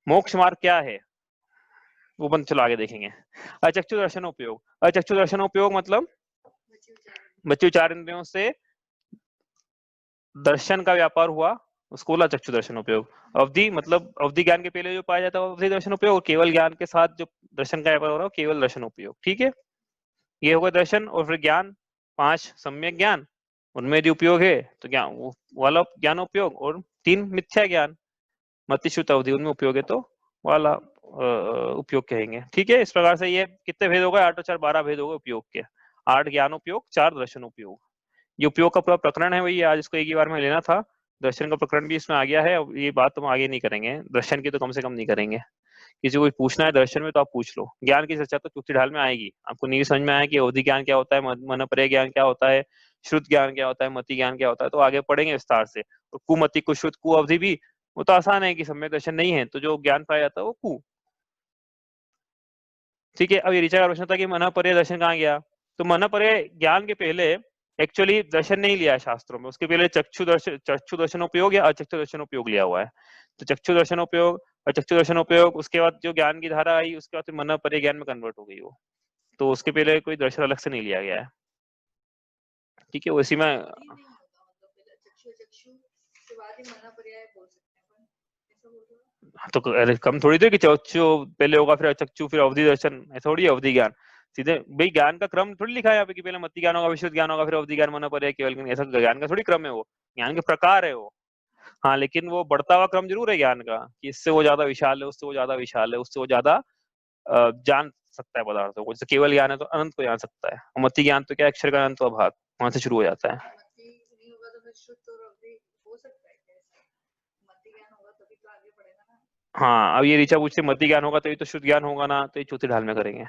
मोक्ष मार्ग क्या है वो बंद, चलो आगे देखेंगे। अचक्षु दर्शनोपयोग, अचक्षु दर्शनोपयोग मतलब बच्चे चार इंद्रियों से दर्शन का व्यापार हुआ, उसको बोला चक्षु दर्शन उपयोग। अवधि मतलब अवधि ज्ञान के पहले जो पाया जाता है अवधि दर्शन उपयोग, केवल ज्ञान के साथ जो दर्शन का व्यापार हो रहा है केवल दर्शन उपयोग। ठीक है, ये होगा दर्शन। और फिर ज्ञान, 5 सम्यक ज्ञान, उनमें यदि उपयोग है तो ज्ञान वाला ज्ञान उपयोग, और 3 मिथ्या ज्ञान मतिश्रुत अवधि, उनमें उपयोग है तो वाला उपयोग कहेंगे। ठीक है, इस प्रकार से ये कितने भेद हो गए? 8 और 4 12 भेद हो गए उपयोग के। 8 ज्ञान उपयोग, 4 दर्शन उपयोग। ये उपयोग का पूरा प्रकरण है वही, आज इसको एक ही बार में लेना था। दर्शन का प्रकरण भी इसमें आ गया है, अब ये बात तो हम आगे नहीं करेंगे, दर्शन की तो कम से कम नहीं करेंगे। किसी को पूछना है दर्शन में तो आप पूछ लो। ज्ञान की चर्चा तो चौथी ढाल में आएगी, आपको नहीं समझ में आया कि अवधि ज्ञान क्या होता है, मनपर्य ज्ञान क्या होता है, श्रुत ज्ञान क्या होता है, मति ज्ञान क्या होता है, तो आगे पढ़ेंगे विस्तार से। और कुमति, कुश्रुत, कु अवधि भी वो तो आसान है कि सम्यक दर्शन नहीं है तो जो ज्ञान पाया जाता है वो कु। ठीक है, अब ये ऋचा का प्रश्न था कि मनपर्य दर्शन कहाँ गया? तो मनपर्य ज्ञान के पहले एक्चुअली दर्शन नहीं लिया है शास्त्रों में, उसके पहले चक्षु दर्शन उपयोग या अचक्षु दर्शन उपयोग लिया हुआ है। तो चक्षु दर्शन उपयोग, अचक्षु दर्शन उपयोग, उसके बाद जो ज्ञान की धारा आई उसके बाद फिर मनपर्य ज्ञान में कन्वर्ट हो गई वो, तो उसके पहले कोई दर्शन अलग से नहीं लिया गया है। ठीक है, उसी में तो कम थोड़ी थे कि चक्षु पहले होगा फिर अचक्षु फिर अवधि दर्शन, ऐसा थोड़ी अवधि ज्ञान सीधे भाई ज्ञान का क्रम थोड़ी लिखा है यहाँ पे कि पहले मति ज्ञान होगा, विशुद्ध ज्ञान होगा, फिर अवधि ज्ञान, मनपर्य, केवल ज्ञान, ऐसा ज्ञान का थोड़ी क्रम है, वो ज्ञान के प्रकार है वो। हाँ, लेकिन वो बढ़ता हुआ क्रम जरूर है ज्ञान का, कि इससे वो ज्यादा विशाल है, उससे वो ज्यादा विशाल है, उससे वो ज्यादा जान सकता है पदार्थों को। जैसे केवल ज्ञान है तो अनंत को जान सकता है, और मति ज्ञान तो क्या, अक्षर का अनंत भाग, वहां से शुरू हो जाता है। हाँ, अब ये ऋचा पूछते मति ज्ञान होगा तभी तो शुद्ध ज्ञान होगा ना, तो ये चौथी ढाल में करेंगे।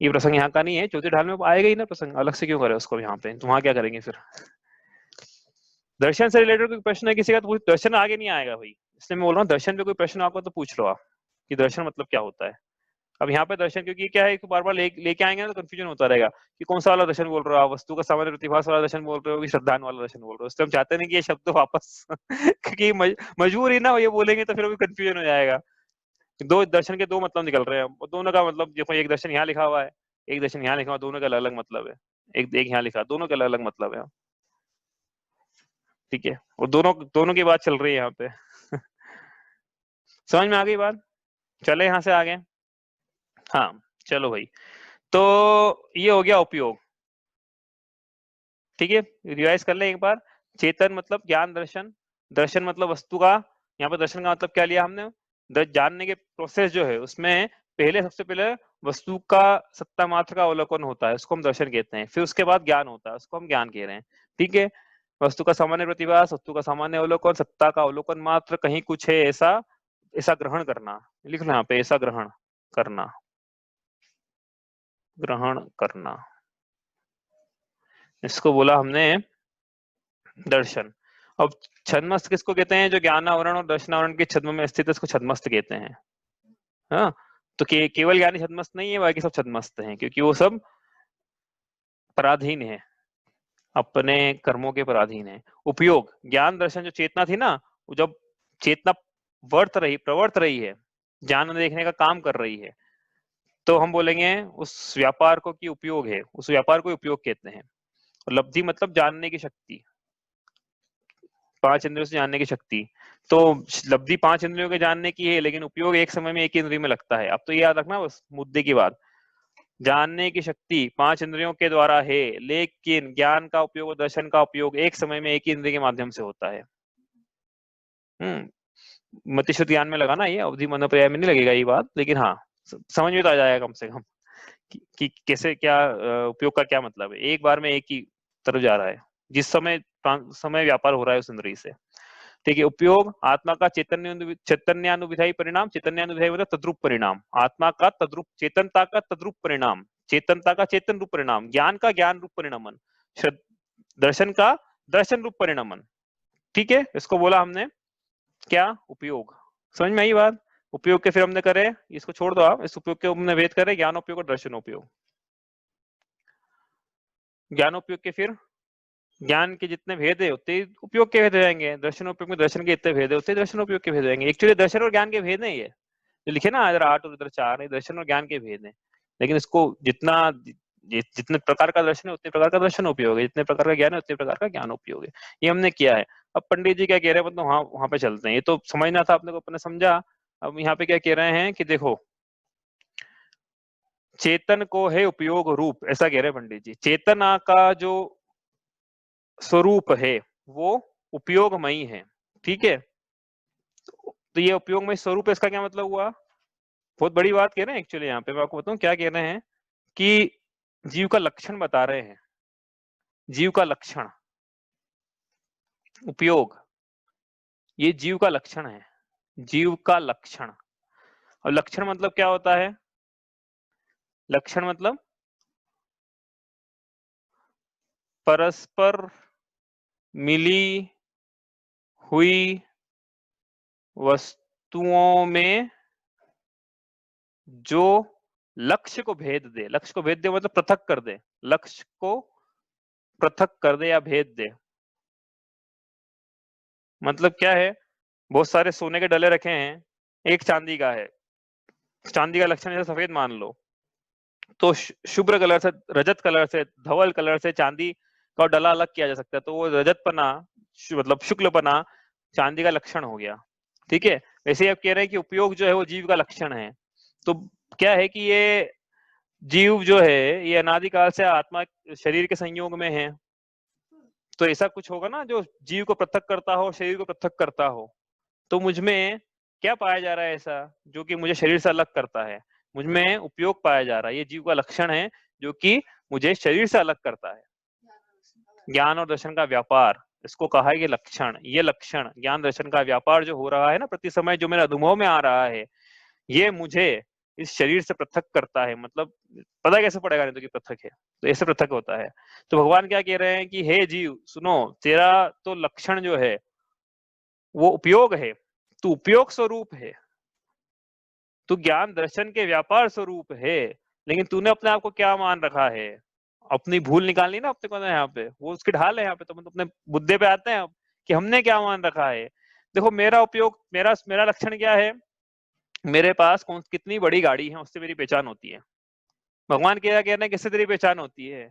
ये प्रसंग यहाँ का नहीं है, चौथी ढाल में आएगा ही ना प्रसंग, अलग से क्यों करे उसको यहाँ पे, तो वहां क्या करेंगे फिर? दर्शन से रिलेटेड कोई प्रश्न है किसी का तो दर्शन आगे नहीं आएगा भाई, इसलिए मैं बोल रहा हूँ दर्शन पे कोई प्रश्न आपको तो पूछ लो आप कि दर्शन मतलब क्या होता है। अब यहाँ पे दर्शन क्योंकि क्या है कि बार बार लेके आएंगे ना तो कंफ्यूजन होता रहेगा कि कौन सा वाला दर्शन बोल रहे हो आप, वस्तु का सामान्य प्रतिभास वाला दर्शन बोल रहे हो कि श्रद्धान वाला दर्शन बोल रहे हो। इसलिए हम चाहते नहीं कि ये शब्द वापस क्योंकि मजबूर ही ना ये बोलेंगे तो फिर अभी कंफ्यूजन हो जाएगा। दो दर्शन के दो मतलब निकल रहे हैं, और दोनों का मतलब देखो, एक दर्शन यहाँ लिखा हुआ है, एक दर्शन यहाँ लिखा हुआ, दोनों का अलग अलग मतलब है। एक यहाँ लिखा, दोनों का अलग अलग मतलब है। ठीक है, और दोनों की बात चल रही है यहाँ पे समझ में आ गई बात? चले यहाँ से आगे। हाँ चलो भाई, तो ये हो गया उपयोग। ठीक है, रिवाइज कर ले एक बार। चेतन मतलब ज्ञान दर्शन, दर्शन मतलब वस्तु का, यहाँ पर दर्शन का मतलब क्या लिया हमने, जानने के प्रोसेस जो है उसमें पहले सबसे पहले वस्तु का सत्ता मात्र का अवलोकन होता है, उसको हम दर्शन कहते हैं। फिर उसके बाद ज्ञान होता है, उसको हम ज्ञान कह रहे हैं। ठीक है, वस्तु का सामान्य प्रतिभास, वस्तु का सामान्य अवलोकन, सत्ता का अवलोकन मात्र, कहीं कुछ है ऐसा, ऐसा ग्रहण करना। लिख लो यहाँ पे, ऐसा ग्रहण करना, ग्रहण करना, इसको बोला हमने दर्शन। अब छद्मस्त किसको कहते हैं? जो ज्ञान आवरण और दर्शन आवरण के छद्म में स्थित है, इसको छद्मस्त कहते हैं। हाँ, तो केवल ज्ञानी छद्मस्त नहीं है, बाकी सब छद्मस्त हैं, क्योंकि वो सब पराधीन है, अपने कर्मों के पराधीन है। उपयोग, ज्ञान दर्शन जो चेतना थी ना, वो जब चेतना प्रवर्त रही है, ज्ञान देखने का काम कर रही है, तो हम बोलेंगे उस व्यापार को कि उपयोग है, उस व्यापार को उपयोग कहते हैं। लब्धि मतलब जानने की शक्ति, 5 इंद्रियों से जानने की शक्ति। तो लब्धि 5 इंद्रियों के जानने की है, लेकिन उपयोग एक समय में एक ही इंद्रिय में लगता है। अब तो ये याद रखना बस मुद्दे की बात, जानने की शक्ति 5 इंद्रियों के द्वारा है, लेकिन ज्ञान का उपयोग और दर्शन का उपयोग एक समय में एक ही इंद्रिय के माध्यम से होता है। मतिश्रुत ज्ञान में लगाना, ये अवधि मन पर्याय में नहीं लगेगा ये बात, लेकिन हाँ समझ में तो आ जाएगा कम से कम कि कैसे क्या उपयोग का क्या मतलब है। एक बार में एक ही तरफ जा रहा है, जिस समय व्यापार हो रहा है उस इंद्रिय से। ठीक है। उपयोग आत्मा का चैतन्यानुविधायी परिणाम, चैतन्यानुविधायी मतलब तद्रूप परिणाम, आत्मा का तद्रूप, चेतनता का तद्रूप परिणाम, चेतनता का चेतन रूप परिणाम, ज्ञान का ज्ञान रूप परिणामन, दर्शन का दर्शन रूप परिणामन। ठीक है, इसको बोला हमने क्या, उपयोग। समझ में आई बात? उपयोग के फिर हमने करे, इसको छोड़ दो आप, इस उपयोग के हमने भेद करे ज्ञानोपयोग और दर्शनोपयोग। ज्ञानोपयोग के फिर ज्ञान के जितने भेद है उतने उपयोग के भेद हो जाएंगे, दर्शनोपयोग में दर्शन के इतने भेद है उतने दर्शनोपयोग के भेद हो जाएंगे। एक्चुअली दर्शन और ज्ञान के भेद नहीं है, जो लिखे ना इधर 8 और इधर 4 है, दर्शन और ज्ञान के भेद है। लेकिन इसको जितने प्रकार का दर्शन है उतने प्रकार का दर्शन उपयोग है, जितने प्रकार का ज्ञान है उतने प्रकार का ज्ञान उपयोग है। ये हमने किया है। अब पंडित जी क्या कह रहे हैं, मतलब वहां पे चलते हैं। ये तो समझना था अपने को, अपने समझा। अब यहाँ पे क्या कह रहे हैं कि देखो, चेतन को है उपयोग रूप, ऐसा कह रहे हैं पंडित जी। चेतना का जो स्वरूप है वो उपयोगमयी है। ठीक है, तो ये उपयोगमय स्वरूप है, इसका क्या मतलब हुआ? बहुत बड़ी बात कह रहे हैं एक्चुअली। यहाँ पे मैं आपको बताऊं क्या कह रहे हैं कि जीव का लक्षण बता रहे हैं। जीव का लक्षण, उपयोग, ये जीव का लक्षण है, जीव का लक्षण। और लक्षण मतलब क्या होता है? लक्षण मतलब परस्पर मिली हुई वस्तुओं में जो लक्ष्य को भेद दे। लक्ष्य को भेद दे मतलब पृथक कर दे, लक्ष्य को पृथक कर दे या भेद दे। मतलब क्या है, बहुत सारे सोने के डले रखे हैं, एक चांदी का है, चांदी का लक्षण जैसे सफेद मान लो, तो शुभ्र कलर से, रजत कलर से, धवल कलर से चांदी का डला अलग किया जा सकता है, तो वो रजत पना मतलब शुक्ल पना चांदी का लक्षण हो गया। ठीक है, वैसे ही आप कह रहे हैं कि उपयोग जो है वो जीव का लक्षण है। तो क्या है कि ये जीव जो है ये अनादिकाल से आत्मा शरीर के संयोग में है, तो ऐसा कुछ होगा ना जो जीव को पृथक करता हो, शरीर को पृथक करता हो। तो मुझ में क्या पाया जा रहा है ऐसा जो कि मुझे शरीर से अलग करता है? मुझ में उपयोग पाया जा रहा है, ये जीव का लक्षण है जो कि मुझे शरीर से अलग करता है। ज्ञान और दर्शन का व्यापार, इसको कहा है ये लक्षण। ये लक्षण ज्ञान दर्शन का व्यापार जो हो रहा है ना प्रति समय, जो मेरे अनुभव में आ रहा है, ये मुझे इस शरीर से पृथक करता है। मतलब पता कैसे पड़ेगा नहीं तो कि पृथक है, तो ऐसे पृथक होता है। तो भगवान क्या कह रहे हैं कि हे जीव सुनो, तेरा तो लक्षण जो है वो उपयोग है, तू उपयोग स्वरूप है, तू ज्ञान दर्शन के व्यापार स्वरूप है, लेकिन तूने अपने आप को क्या मान रखा है? अपनी भूल निकालनी ना अपने को, यहाँ पे वो उसकी ढाल है। यहाँ पे तो मतलब अपने मुद्दे पे आते हैं अब कि हमने क्या मान रखा है। देखो मेरा उपयोग, मेरा लक्षण क्या है? मेरे पास कितनी बड़ी गाड़ी है उससे मेरी पहचान होती है। भगवान क्या कह रहे हैं, किससे तेरी पहचान होती है?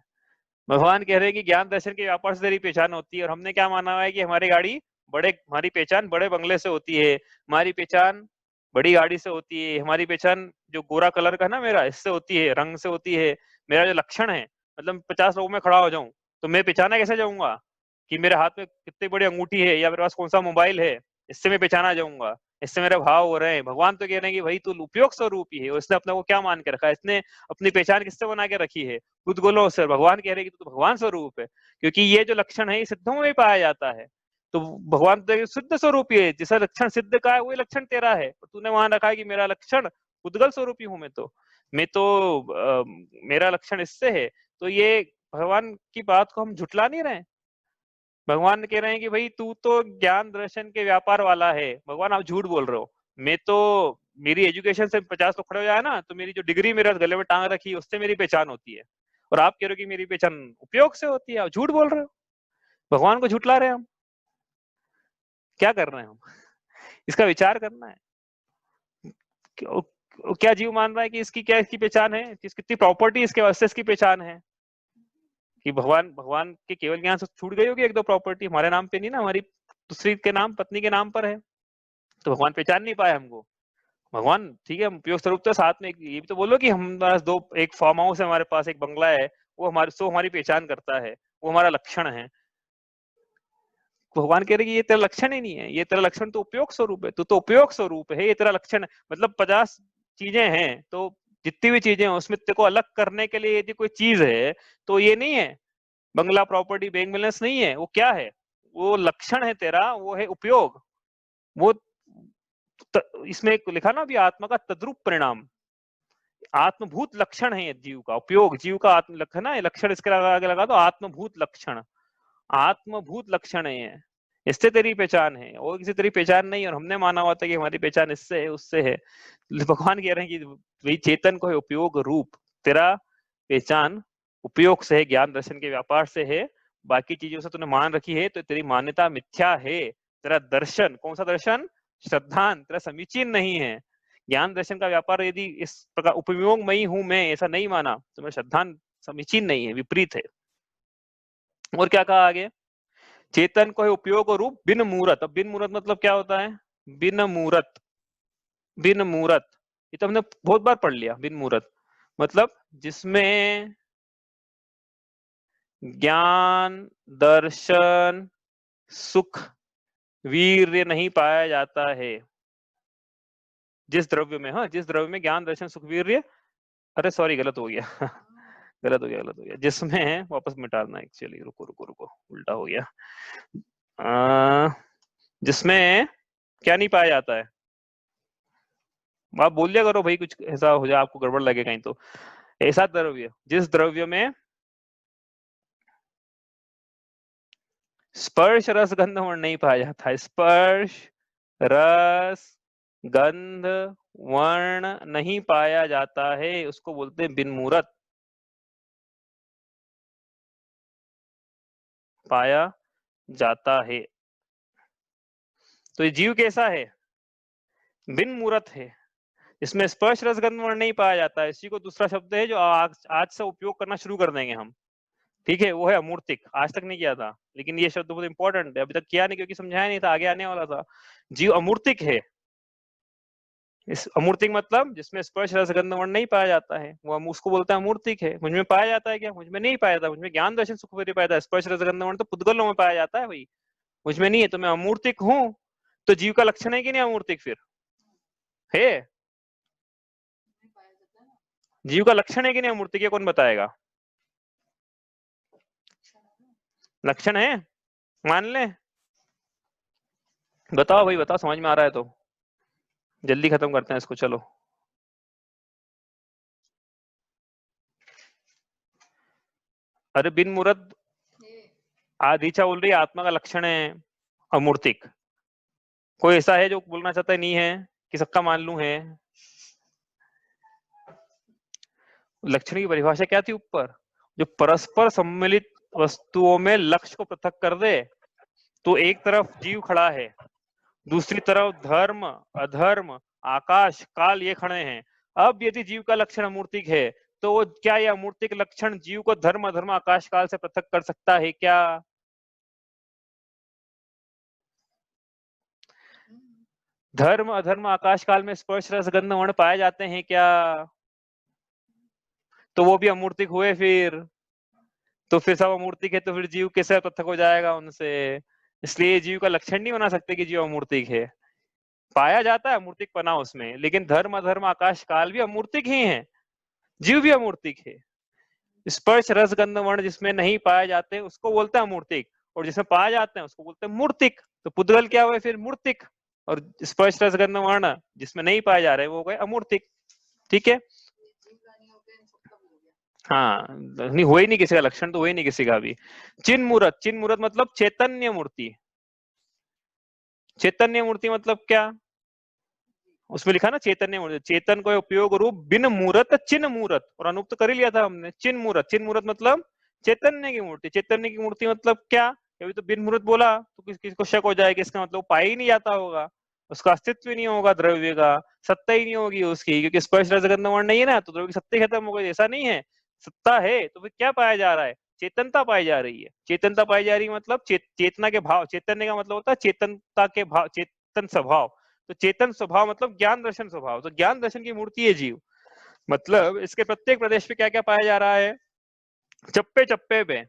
भगवान कह रहे हैं कि ज्ञान दर्शन के व्यापार से तेरी पहचान होती है। और हमने क्या माना हुआ है कि हमारी गाड़ी हमारी पहचान बड़े बंगले से होती है, हमारी पहचान बड़ी गाड़ी से होती है, हमारी पहचान जो गोरा कलर का ना मेरा, इससे होती है, रंग से होती है। मेरा जो लक्षण है, मतलब 50 लोगों में खड़ा हो जाऊं तो मैं पहचाना कैसे जाऊंगा कि मेरे हाथ में कितनी बड़ी अंगूठी है या मेरे पास कौन सा मोबाइल है? इससे मैं पहचाना जाऊंगा, इससे मेरे भाव हो रहे हैं। भगवान तो कह रहे हैं कि भाई तू उपयोग स्वरूप ही है। उसने अपने को क्या मान के रखा है? इसने अपनी पहचान किससे बना के रखी है? उद्गोलों से। भगवान कह रहे हैं कि तू भगवान स्वरूप है, क्योंकि ये जो लक्षण है ये सिद्धों में भी पाया जाता है। तो भगवान तो सिद्ध स्वरूप ही है, जिसका लक्षण सिद्ध का है वही लक्षण तेरा है। तूने मान रखा है कि मेरा लक्षण उद्गल स्वरूप ही हूं, मैं तो मेरा लक्षण इससे है। तो ये भगवान की बात को हम झुटला नहीं रहे। भगवान कह रहे हैं कि भाई तू तो ज्ञान दर्शन के व्यापार वाला है। भगवान आप झूठ बोल रहे हो। मैं तो, मेरी एजुकेशन से 50 लोग खड़े हो जाए ना, तो मेरी जो डिग्री मेरे गले में टांग रखी है उससे मेरी पहचान होती है। और आप कह रहे हो कि मेरी पहचान उपयोग से होती है। आप झूठ बोल रहे हो, भगवान को झुठला रहे हैं हम। क्या कर रहे हैं हम? इसका विचार करना है। क्या जीव मान रहा है कि इसकी क्या इसकी पहचान है, कितनी प्रॉपर्टी इसके वास्ते इसकी पहचान है? कि भगवान के केवल ज्ञान से छूट गई होगी एक दो प्रॉपर्टी, हमारे नाम पे नहीं ना, हमारी दूसरी के नाम, पत्नी के नाम पर है, तो भगवान पहचान नहीं पाए हमको। भगवान ठीक है, हम उपयोग स्वरूप तो साथ में ये भी तो बोलो कि हमारे दो, एक फार्म हाउस है हमारे पास, एक बंगला है, वो हमारी पहचान करता है, वो हमारा लक्षण है। भगवान कह रहे कि ये तेरा लक्षण ही नहीं है, ये तेरा लक्षण तो उपयोग स्वरूप है, तू तो उपयोग स्वरूप है, ये तेरा लक्षण है। मतलब 50 चीजें हैं, तो जितनी भी चीजें हैं उसमें तेरे को अलग करने के लिए यदि कोई चीज है तो ये नहीं है बंगला, प्रॉपर्टी, बैंक बैलेंस नहीं है। वो क्या है? वो लक्षण है तेरा, वो है उपयोग। वो इसमें लिखा ना अभी, आत्मा का तद्रूप परिणाम, आत्मभूत लक्षण है ये जीव का। उपयोग जीव का आत्म लक्षण है, लक्षण इसके आगे लगा दो, आत्मभूत लक्षण, आत्मभूत लक्षण है ये। इससे तेरी पहचान है, और किसी तेरी पहचान नहीं। और हमने माना हुआ था कि हमारी पहचान इससे है, उससे है। भगवान कह रहे हैं कि वही चेतन को है उपयोग रूप, तेरा पहचान उपयोग से है, ज्ञान दर्शन के व्यापार से है। बाकी चीजों से तूने मान रखी है तो तेरी मान्यता मिथ्या है। तेरा दर्शन, कौन सा दर्शन? श्रद्धान, तेरा समीचीन नहीं है। ज्ञान दर्शन का व्यापार यदि इस प्रकार उपयोगमयी हूं मैं, ऐसा नहीं माना तो मेरा श्रद्धान समीचीन नहीं है, विपरीत है। और क्या कहा आगे? चेतन को है उपयोग और रूप बिन मूरत। अब बिन मूरत मतलब क्या होता है? बिन मूरत, बिन मूरत ये तो हमने बहुत बार पढ़ लिया। बिन मूरत मतलब जिसमें ज्ञान दर्शन सुख वीर्य नहीं पाया जाता है। जिस द्रव्य में, हाँ, जिस द्रव्य में ज्ञान दर्शन सुख वीर्य, अरे सॉरी गलत हो गया गलत हो गया। जिसमें, वापस मिटाना एक्चुअली, रुको रुको रुको, उल्टा हो गया। जिसमें क्या नहीं पाया जाता है? आप बोल दिया करो भाई, कुछ ऐसा हो जाए आपको गड़बड़ लगे कहीं तो। ऐसा द्रव्य, जिस द्रव्य में स्पर्श रस गंध वर्ण नहीं पाया जाता है। स्पर्श रस गंध वर्ण नहीं पाया जाता है, उसको बोलते हैं बिन मूरत। पाया जाता है तो ये जीव कैसा है? बिन मूरत है, इसमें स्पर्श रस गंध वर्ण नहीं पाया जाता है। इसी को दूसरा शब्द है जो आज से उपयोग करना शुरू कर देंगे हम, ठीक है, वो है अमूर्तिक। आज तक नहीं किया था, लेकिन ये शब्द बहुत इंपॉर्टेंट है, अभी तक किया नहीं क्योंकि समझाया नहीं था, आगे आने वाला था। जीव अमूर्तिक है। इस अमूर्तिक मतलब जिसमें स्पर्श रस गंध वर्ण नहीं पाया जाता है, वो हम उसको बोलते हैं अमूर्तिक है। मुझ में पाया जाता है क्या? मुझ में नहीं पाया जाता। मुझ में ज्ञान दर्शन सुख वीर्य पाया जाता है, स्पर्श रस गंध वर्ण तो पुद्गलों में पाया जाता है भाई, मुझ में नहीं है। तो मैं अमूर्तिक हूँ, तो जीव का लक्षण है कि नहीं अमूर्तिक? फिर है, जीव का लक्षण है कि नहीं अमूर्तिक? कौन बताएगा? लक्षण है, मान ले। बताओ भाई, बताओ, समझ में आ रहा है तो जल्दी खत्म करते हैं इसको, चलो। अरे बिन मूरत, आदिचा बोल रही है आत्मा का लक्षण है अमूर्तिक। कोई ऐसा है जो बोलना चाहता है नहीं है, कि सबका मान लूं है? लक्षण की परिभाषा क्या थी ऊपर? जो परस्पर सम्मिलित वस्तुओं में लक्ष्य को पृथक कर दे। तो एक तरफ जीव खड़ा है, दूसरी तरफ धर्म अधर्म आकाश काल ये खड़े हैं। अब यदि जीव का लक्षण अमूर्तिक है तो वो क्या ये अमूर्तिक लक्षण जीव को धर्म अधर्म आकाश काल से पृथक कर सकता है क्या? धर्म अधर्म आकाश काल में स्पर्श रस गंध वर्ण पाए जाते हैं क्या? तो वो भी अमूर्तिक हुए फिर। तो फिर सब अमूर्तिक है तो फिर जीव कैसे पृथक हो जाएगा उनसे? इसलिए जीव का लक्षण नहीं बना सकते कि जीव अमूर्तिक है। पाया जाता है अमूर्तिक पना उसमें, लेकिन धर्म अधर्म आकाश काल भी अमूर्तिक ही है, जीव भी अमूर्तिक है। स्पर्श रस गंध वर्ण जिसमें नहीं पाए जाते उसको बोलते हैं अमूर्तिक, और जिसमें पाए जाते हैं उसको बोलते हैं मूर्तिक। तो पुद्गल क्या हुए फिर? मूर्तिक। और स्पर्श रस गंध वर्ण जिसमें नहीं पाए जा रहे वो गए अमूर्तिक। ठीक है, हाँ, नहीं हुआ ही नहीं किसी का लक्षण, तो हुआ ही नहीं किसी का भी। चिन्ह मूर्त, चिन्ह मूर्त मतलब चैतन्य मूर्ति। चैतन्य मूर्ति मतलब क्या? उसमें लिखा ना चैतन्य मूर्ति, चेतन को उपयोग रूप बिन मूर्त चिन्ह मूर्त, और अनूप तो कर ही लिया था हमने। चिन्ह मूर्त मतलब चैतन्य की मूर्ति। चैतन्य की मूर्ति मतलब क्या? अभी तो बिन मूर्त बोला तो किसको शक हो जाएगा, इसका मतलब पाया ही नहीं जाता होगा, उसका अस्तित्व ही नहीं होगा, द्रव्य का सत्ता ही नहीं होगी उसकी, क्योंकि स्पर्श रस गंध वर्ण नहीं है ना, तो द्रव्य की सत्ता खत्म हो गई। ऐसा नहीं है, सत्ता है तो फिर क्या पाया जा रहा है? चेतनता पाई जा रही है। चेतनता पाई जा रही है मतलब चेतना के भाव। चैतन्य का मतलब होता है चेतनता के भाव, चेतन स्वभाव। तो चेतन स्वभाव मतलब ज्ञान दर्शन स्वभाव। तो ज्ञान दर्शन की मूर्ति है जीव। मतलब इसके प्रत्येक प्रदेश पे क्या क्या पाया जा रहा है? चप्पे चप्पे पे,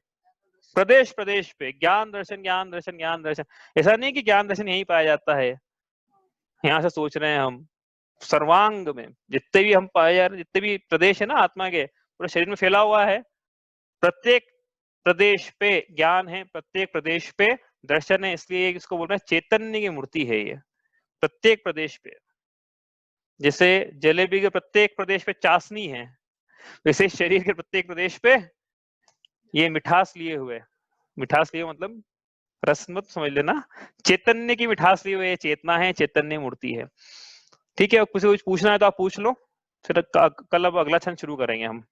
प्रदेश प्रदेश पे ज्ञान दर्शन, ज्ञान दर्शन, ज्ञान दर्शन। ऐसा नहीं कि ज्ञान दर्शन यही पाया जाता है, यहाँ से सोच रहे हैं हम। सर्वांग में जितने भी हम पाए जा रहे, जितने भी प्रदेश है ना आत्मा के, पूरे शरीर में फैला हुआ है। प्रत्येक प्रदेश पे ज्ञान है, प्रत्येक प्रदेश पे दर्शन है, इसलिए इसको बोल रहे हैं चैतन्य की मूर्ति है ये। प्रत्येक प्रदेश पे, जैसे जलेबी के प्रत्येक प्रदेश पे चाशनी है, वैसे शरीर के प्रत्येक प्रदेश पे ये मिठास लिए हुए। मिठास लिए मतलब रस मत समझ लेना, चैतन्य की मिठास लिए हुए चेतना है, चैतन्य मूर्ति है। ठीक है, किसी को कुछ पूछना है तो आप पूछ लो, फिर कल अब अगला छंद शुरू करेंगे हम।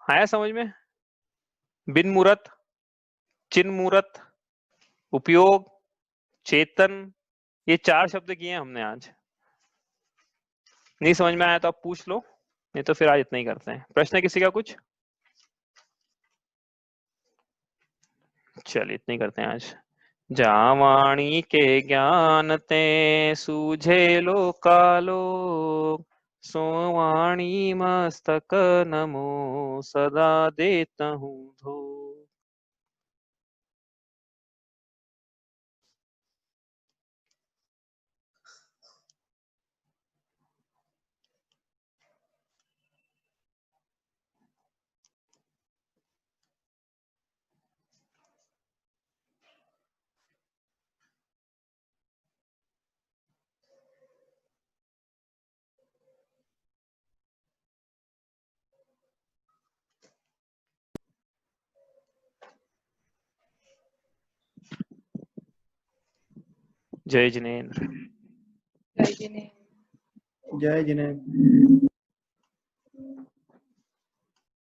आया समझ में? बिन मूर्त, चिन्ह मूर्त, उपयोग, चेतन, ये 4 शब्द किए हैं हमने आज। नहीं समझ में आया तो आप पूछ लो, नहीं तो फिर आज इतना ही करते हैं। प्रश्न है किसी का कुछ? चलिए इतना ही करते हैं आज। जावाणी के ज्ञान ते सूझे लोकालो, सोवाणी मस्तक नमो सदा देता हूँ धो। जय जिनेन्द्र। जय जिनेन्द्र। जय जिनेन्द्र।